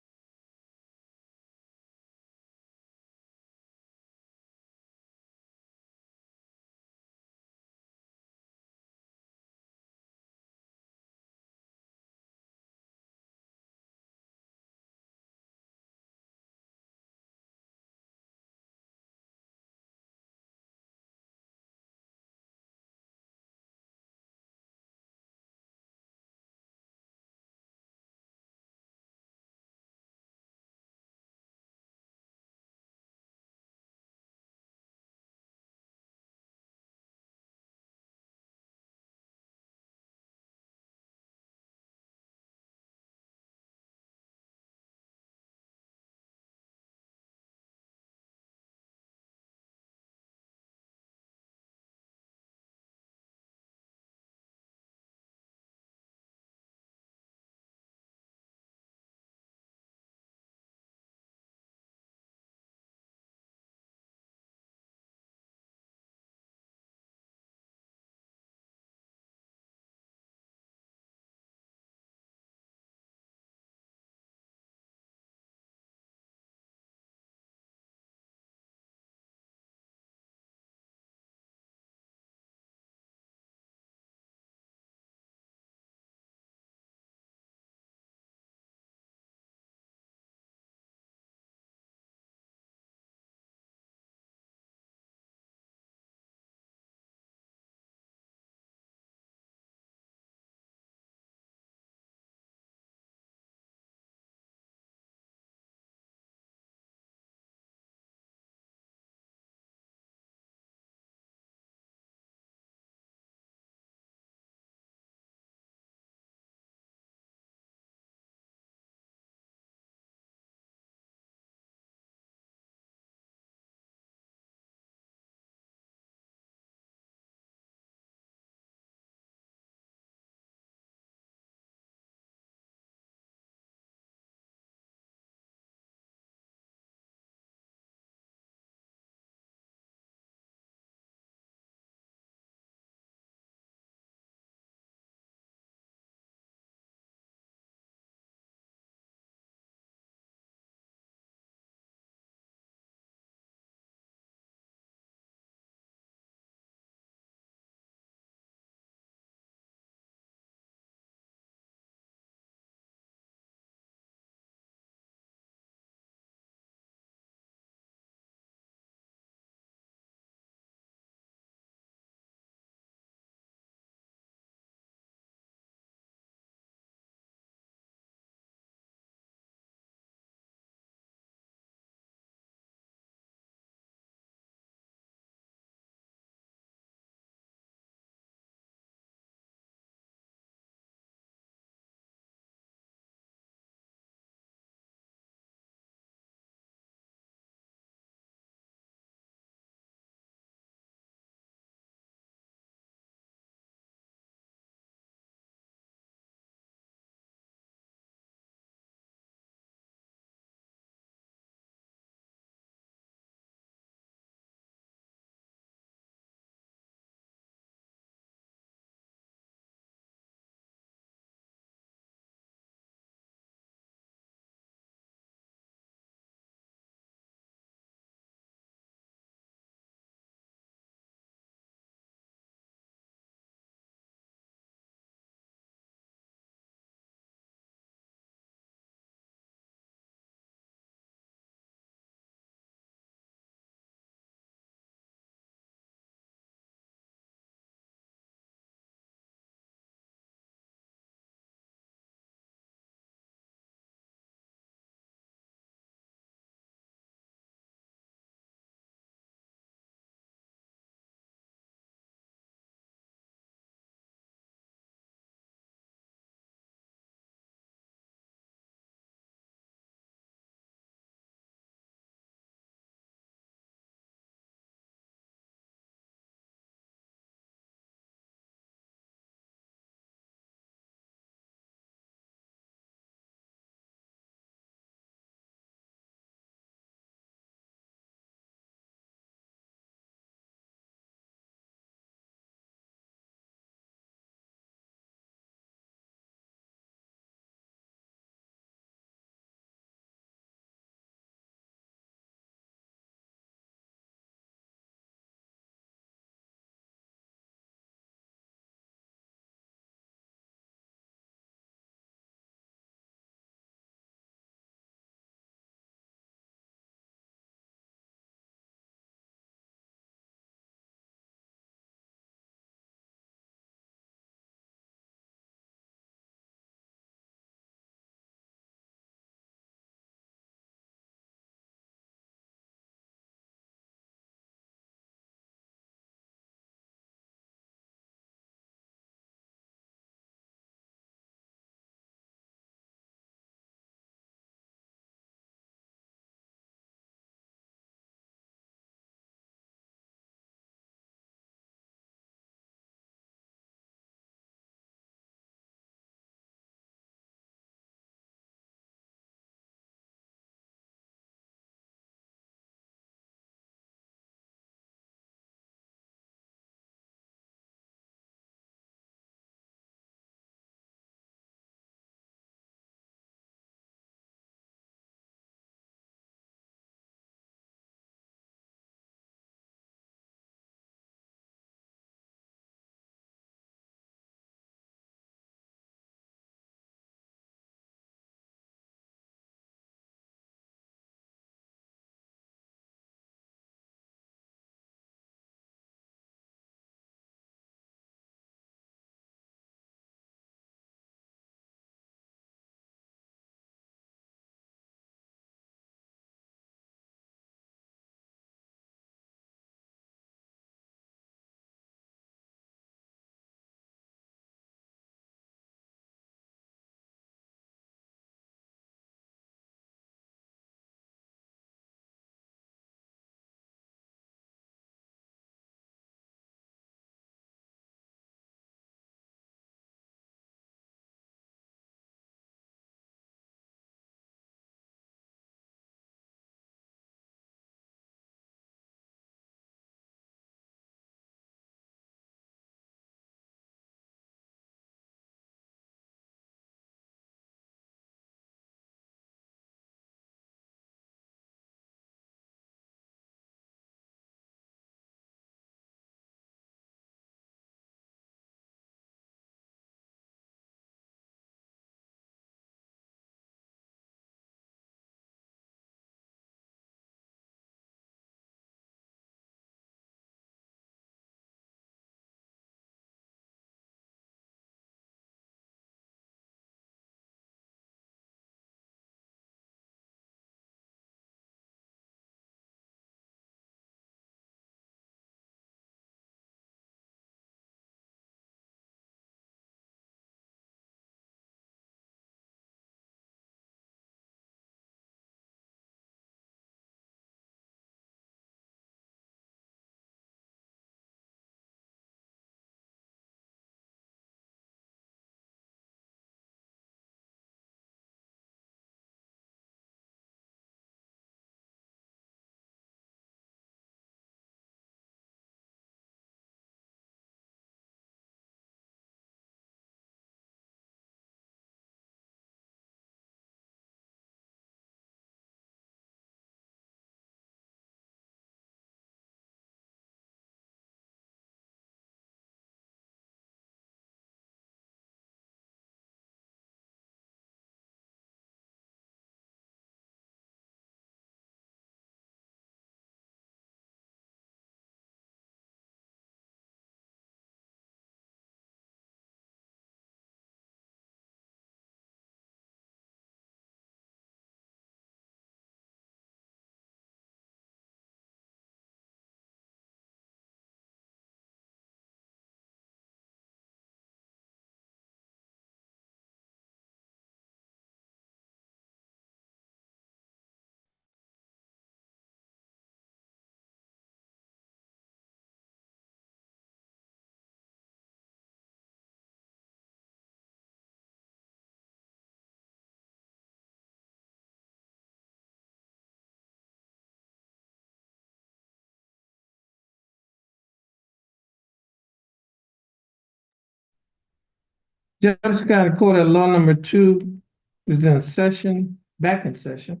Jefferson County Court at Law number 2 is in session, back in session.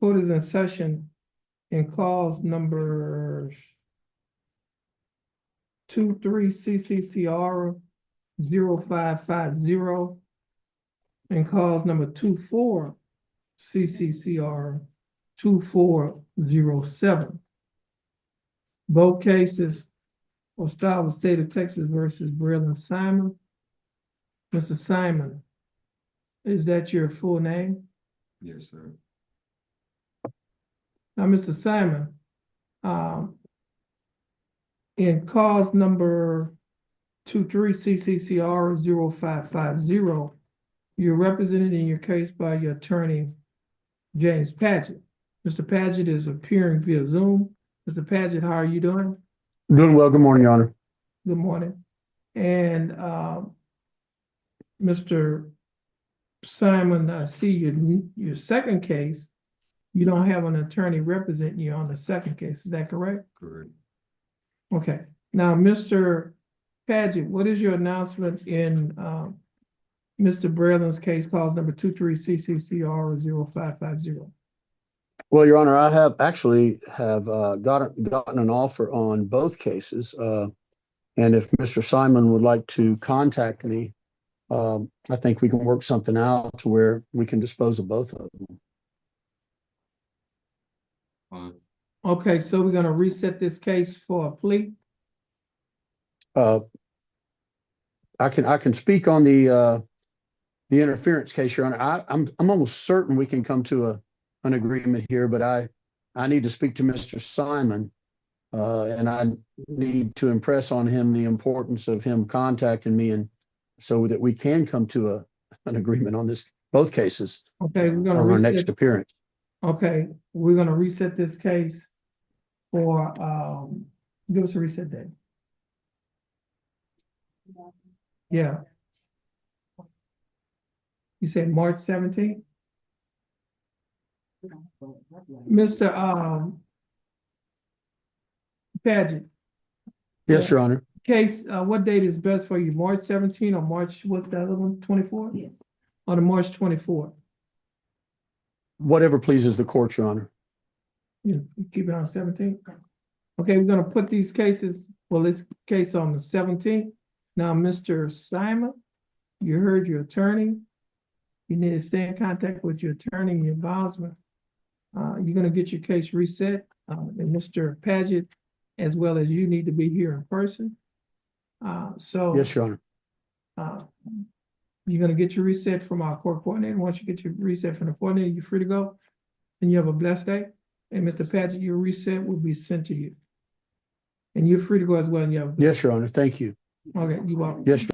Court is in session in cause number 23 CCCR 0550 and cause number 24 CCCR 2407. Both cases will style the state of Texas versus Braylon Simon. Mr. Simon, is that your full name? Yes, sir. Now, Mr. Simon, in cause number 23 CCCR 0550, you're represented in your case by your attorney, James Paget. Mr. Paget is appearing via Zoom. Mr. Paget, how are you doing? Doing well. Good morning, Your Honor. Good morning. And Mr. Simon, I see your second case. You don't have an attorney representing you on the second case. Is that correct? Correct. Okay. Now, Mr. Paget, what is your announcement in Mr. Braylon's case, cause number 23 CCCR 0550? Well, Your Honor, I have actually gotten an offer on both cases. And if Mr. Simon would like to contact me, I think we can work something out to where we can dispose of both of them. Fine. Okay, so we're gonna reset this case for a plea. I can speak on the interference case, Your Honor. I'm almost certain we can come to an agreement here, but I need to speak to Mr. Simon. And I need to impress on him the importance of him contacting me, and so that we can come to an agreement on both cases Okay, we're on gonna our next reset. appearance. Okay, we're gonna reset this case for give us a reset date. Yeah. You said March 17th? Mr. Paget. Yes, Your Honor. Case, what date is best for you? March 17 or March, what's the other one, 24? Yes. Or the March 24? Whatever pleases the court, Your Honor. You keep it on 17? Okay, we're gonna put these cases, well, this case on the 17th. Now, Mr. Simon, you heard your attorney. You need to stay in contact with your attorney and your advisor. You're gonna get your case reset, and Mr. Paget, as well as you, need to be here in person. So. Yes, Your Honor. You're gonna get your reset from our court coordinator. Once you get your reset from the coordinator, you're free to go. And you have a blessed day. And Mr. Paget, your reset will be sent to you. And you're free to go as well. And you have a blessed Yes, Your Honor. Thank you. day. Okay, you're welcome. Yes, Your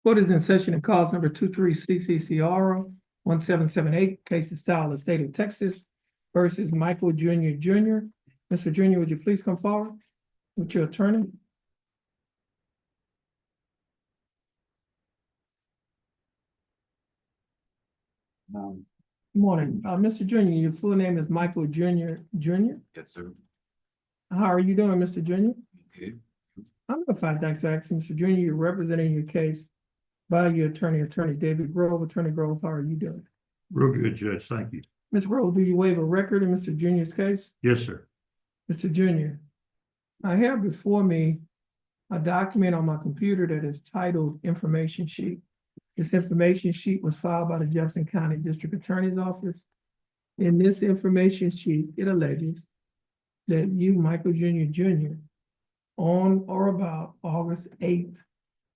Court is in session and calls number 23 CCCR 1778, case of style of state of Texas versus Michael Jr. Mr. Junior, would you please come forward with your attorney? Good morning, Mr. Junior, your full name is Michael Jr. Yes, sir. How are you doing, Mr. Junior? Okay. I'm gonna find thanks for asking, Mr. Junior, you're representing your case by your attorney David Grove. Attorney Grove, how are you doing? Real good, Judge. Thank you. Ms. Grove, do you waive a record in Mr. Junior's case? Yes, sir. Mr. Junior, I have before me a document on my computer that is titled Information Sheet. This information sheet was filed by the Jefferson County District Attorney's Office. In this information sheet, it alleges that you, Michael Jr., on or about August 8th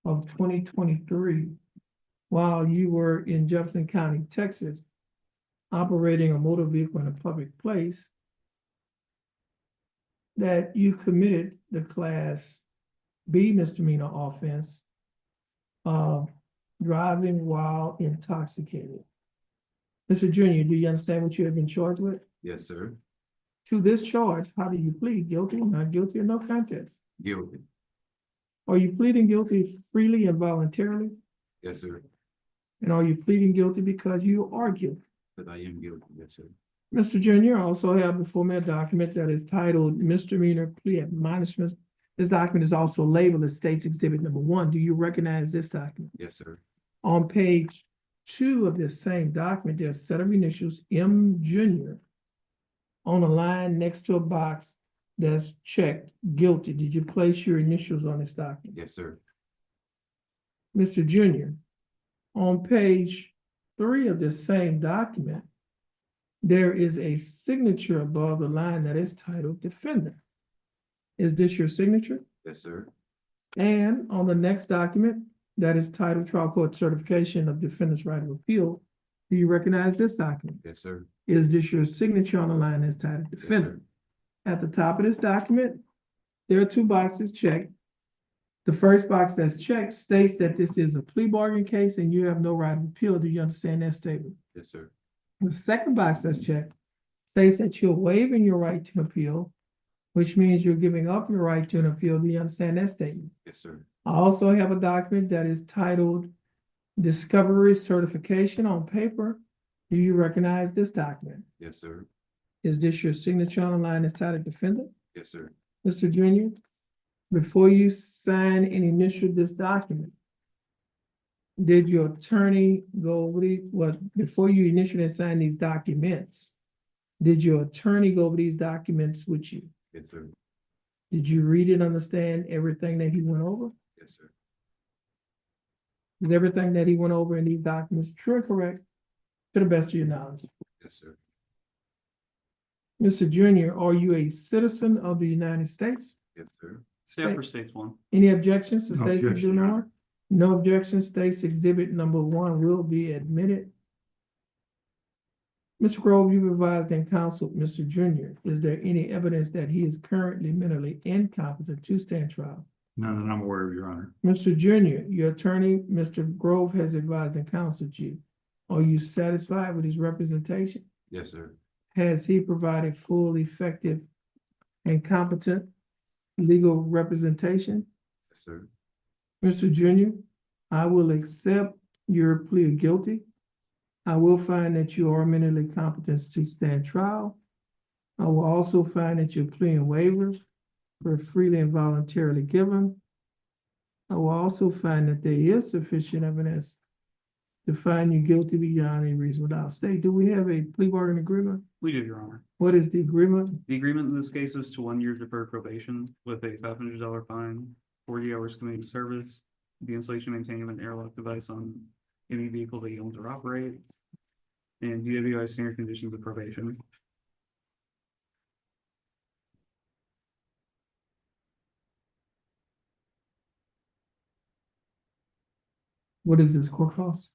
of 2023, while you were in Jefferson County, Texas, operating a motor vehicle in a public place, that you committed the Class B misdemeanor offense of driving while intoxicated. Mr. Junior, do you understand what you have been charged with? Yes, sir. To this charge, how do you plead? Guilty, not guilty, or no contest? Guilty. Are you pleading guilty freely and voluntarily? Yes, sir. And are you pleading guilty because you are guilty? But I am guilty. Yes, sir. Mr. Junior, I also have before me a document that is titled Misdemeanor Plea Admonishments. This document is also labeled as State's Exhibit Number 1. Do you recognize this document? Yes, sir. On page 2 of this same document, there's a set of initials, M. Junior, on a line next to a box that's checked guilty. Did you place your initials on this document? Yes, sir. Mr. Junior, on page 3 of this same document, there is a signature above the line that is titled Defendant. Is this your signature? Yes, sir. And on the next document that is titled Trial Court Certification of Defendant's Right of Appeal, do you recognize this document? Yes, sir. Is this your signature on the line that's titled Defendant? At the top of this document, there are 2 boxes checked. The first box that's checked states that this is a plea bargain case and you have no right of appeal. Do you understand that statement? Yes, sir. The second box that's checked states that you're waiving your right to appeal, which means you're giving up your right to an appeal. Do you understand that statement? Yes, sir. I also have a document that is titled Discovery Certification on paper. Do you recognize this document? Yes, sir. Is this your signature on the line that's titled Defendant? Yes, sir. Mr. Junior, before you sign and initial this document, did your attorney go over before you initially sign these documents, did your attorney go over these documents with you? Yes, sir. Did you read and understand everything that he went over? Yes, sir. Is everything that he went over in these documents true or correct, to the best of your knowledge? Yes, sir. Mr. Junior, are you a citizen of the United States? Yes, sir. Stay for stage 1. Any objections to No State's objection, Exhibit Your number Honor. 1? No objections. State's Exhibit number 1 will be admitted. Mr. Grove, you've advised and counseled Mr. Junior. Is there any evidence that he is currently mentally incompetent to stand trial? None that I'm aware of, Your Honor. Mr. Junior, your attorney, Mr. Grove, has advised and counseled you. Are you satisfied with his representation? Yes, sir. Has he provided full, effective, and competent legal representation? Yes, sir. Mr. Junior, I will accept your plea of guilty. I will find that you are mentally competent to stand trial. I will also find that your plea and waivers were freely and voluntarily given. I will also find that there is sufficient evidence to find you guilty beyond a reasonable doubt. State, do we have a plea bargain agreement? We do, Your Honor. What is the agreement? The agreement in this case is to 1 year deferred probation with a $500 fine, 40 hours community service, the installation and maintaining of an airlock device on any vehicle that you own or operate, and DWI standard conditions of probation. What does this court cost?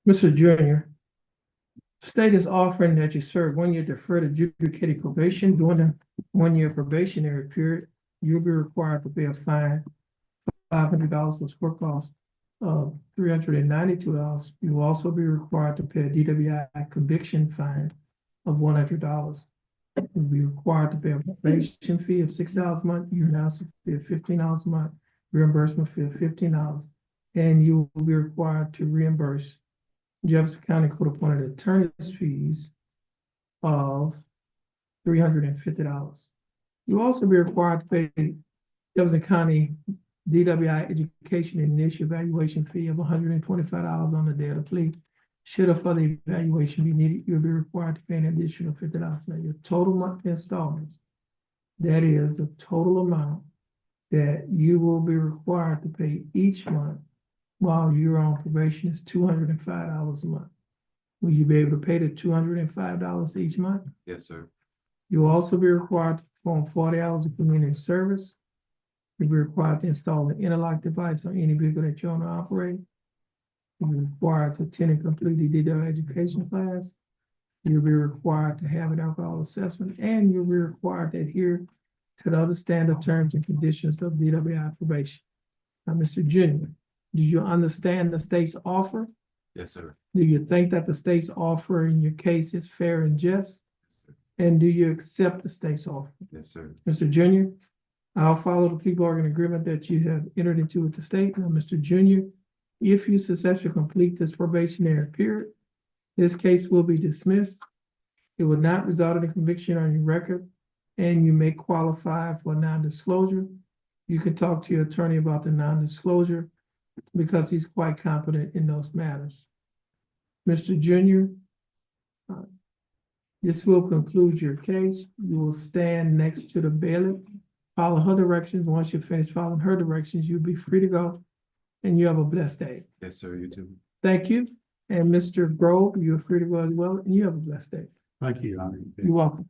Mr. Junior, state is offering that you serve 1 year deferred adjudicated probation. During the 1 year probationary period, you'll be required to pay a fine, $500 plus court costs of $392. You will also be required to pay a DWI conviction fine of $100. You'll be required to pay a probation fee of $6 a month, urinalysis fee of $15 a month, reimbursement fee of $15, and you will be required to reimburse Jefferson County Court appointed attorney's fees of $350. You'll also be required to pay Jefferson County DWI education and initial evaluation fee of $125 on the day of the plea. Should a further evaluation be needed, you'll be required to pay an additional $50. Now, your total monthly installments, that is the total amount that you will be required to pay each month while you're on probation, is $205 a month. Will you be able to pay the $205 each month? Yes, sir. You'll also be required to perform 40 hours of community service. You'll be required to install an interlock device on any vehicle that you own or operate. You'll be required to attend and complete the DWI education class. You'll be required to have an alcohol assessment, and you'll be required to adhere to the other standard terms and conditions of DWI probation. Now, Mr. Junior, do you understand the state's offer? Yes, sir. Do you think that the state's offer in your case is fair and just? And do you accept the state's offer? Yes, sir. Mr. Junior, I'll follow the plea bargaining agreement that you have entered into with the state. Now, Mr. Junior, if you successfully complete this probationary period, this case will be dismissed. It will not result in a conviction on your record, and you may qualify for non-disclosure. You can talk to your attorney about the non-disclosure because he's quite competent in those matters. Mr. Junior, this will conclude your case. You will stand next to the bailiff, follow her directions. Once you finish following her directions, you'll be free to go, and you have a blessed day. Yes, sir. You too. Thank you. And Mr. Grove, you're free to go as well, and you have a blessed day. Thank you, Your Honor. You're welcome.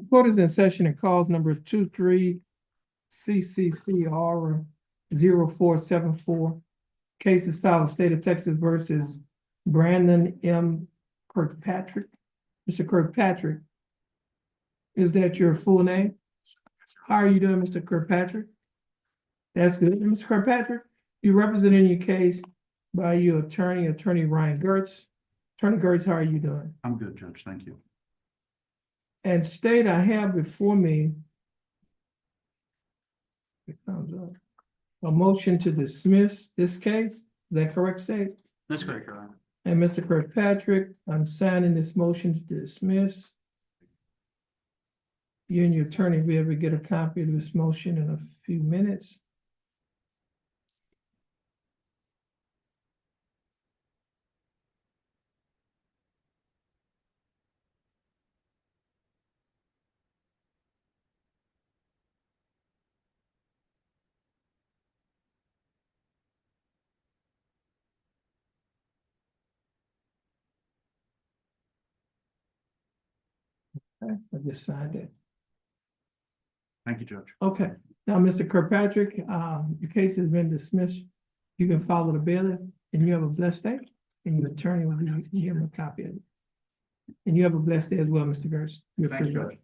Court is in session and calls number 23 CCCR 0474. Case is filed State of Texas versus Brandon M. Kirkpatrick. Mr. Kirkpatrick, is that your full name? How are you doing, Mr. Kirkpatrick? That's good. And Mr. Kirkpatrick, you're representing your case by your attorney, Attorney Ryan Gertz. Attorney Gertz, how are you doing? I'm good, Judge. Thank you. And State, I have before me it comes up, a motion to dismiss this case. Is that correct, State? That's correct, Your Honor. And Mr. Kirkpatrick, I'm signing this motion to dismiss. You and your attorney will be able to get a copy of this motion in a few minutes. Okay, I just signed it. Thank you, Judge. Okay, now, Mr. Kirkpatrick, your case has been dismissed. You can follow the bailiff, and you have a blessed day, and your attorney will give him a copy of it. And you have a blessed day as well, Mr. Gertz. You're Thank you, free to go. Judge.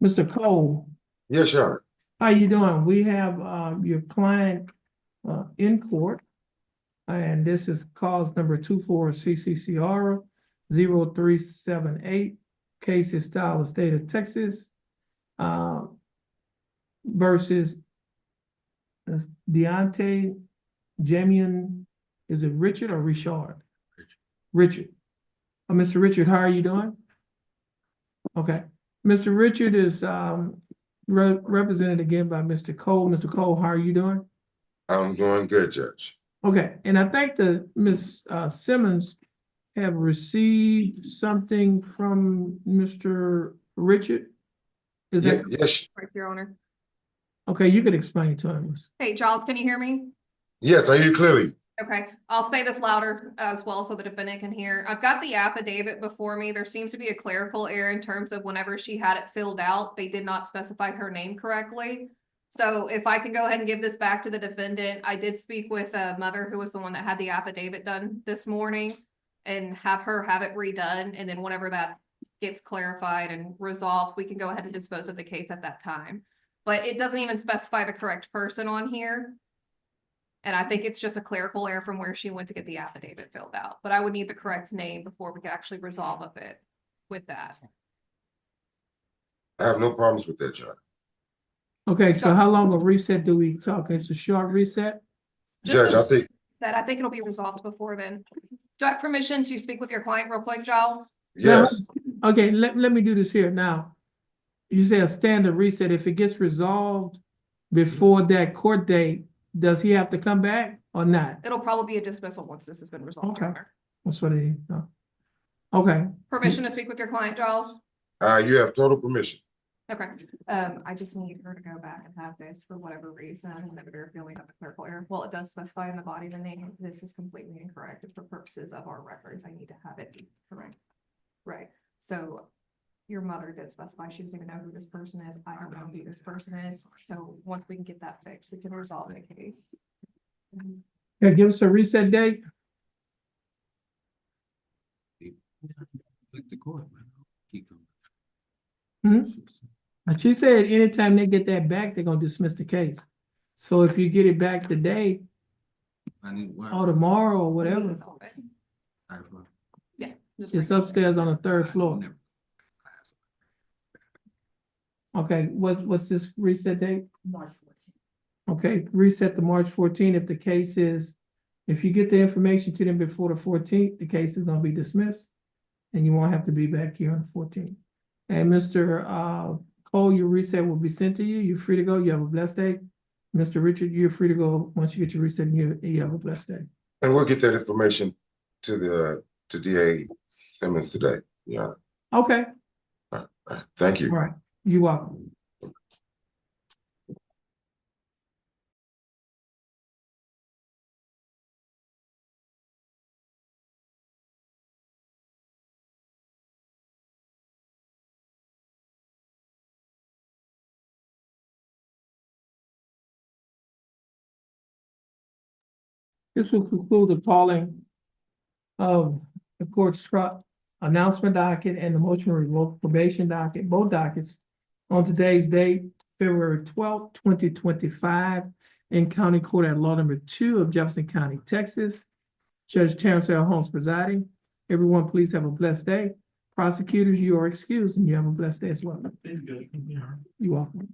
Mr. Cole, Yes, Your Honor. how you doing? We have your client in court. And this is cause number 24 CCCR 0378. Case is style of state of Texas versus Deontay Jamian. Is it Richard or Richard? Richard. Mr. Richard, how are you doing? Okay. Mr. Richard is represented again by Mr. Cole. Mr. Cole, how are you doing? I'm doing good, Judge. Okay, and I think that Ms. Simmons have received something from Mr. Richard. Is that, Yes, Right, Your Honor. okay, you could explain to him. Hey, Giles, can you hear me? yes, I hear you clearly. Okay, I'll say this louder as well so the defendant can hear. I've got the affidavit before me. There seems to be a clerical error in terms of whenever she had it filled out, they did not specify her name correctly. So if I can go ahead and give this back to the defendant, I did speak with a mother who was the one that had the affidavit done this morning and have her have it redone. And then whenever that gets clarified and resolved, we can go ahead and dispose of the case at that time. But it doesn't even specify the correct person on here. And I think it's just a clerical error from where she went to get the affidavit filled out, but I would need the correct name before we could actually resolve of it with that. I have no problems with that, Judge. Okay, so how long of reset do we talk? It's a short reset? Judge, I think, I think it'll be resolved before then. Do I have permission to speak with your client real quick, Giles? yes, Okay, let me do this here now. You say a standard reset. If it gets resolved before that court date, does he have to come back or not? It'll probably be a dismissal once this has been resolved. Your Okay. Honor. That's what it is. No. Okay, Permission to speak with your client, Giles? you have total permission. Okay, I just need her to go back and have this for whatever reason, whenever they're feeling of the clerical error. Well, it does specify in the body the name. This is completely incorrect. For purposes of our records, I need to have it correct. Right, so your mother did specify she doesn't even know who this person is. I don't know who this person is. So once we can get that fixed, we can resolve the case. yeah, give us a reset date. Like the court, man. Keep them. And she said anytime they get that back, they're gonna dismiss the case. So if you get it back today I need. or tomorrow or whatever, Yeah. just it's bring it. upstairs on the third floor. Okay, what's this reset date? March 14th. Okay, reset to March 14th. If the case is, if you get the information to them before the 14th, the case is gonna be dismissed. And you won't have to be back here on the 14th. And Mr. Cole, your reset will be sent to you. You're free to go. You have a blessed day. Mr. Richard, you're free to go. Once you get your reset, you have a blessed day. And we'll get that information to DA Simmons today. Yeah. Okay, Thank you. all right. You're welcome. This will conclude the calling of the court's announcement docket and the motion to revoke probation docket, both dockets on today's date, February 12th, 2025, in County Court at Law Number 2 of Jefferson County, Texas. Judge Terrence Holmes presiding. Everyone, please have a blessed day. Prosecutors, you are excused and you have a blessed day as well. You're welcome.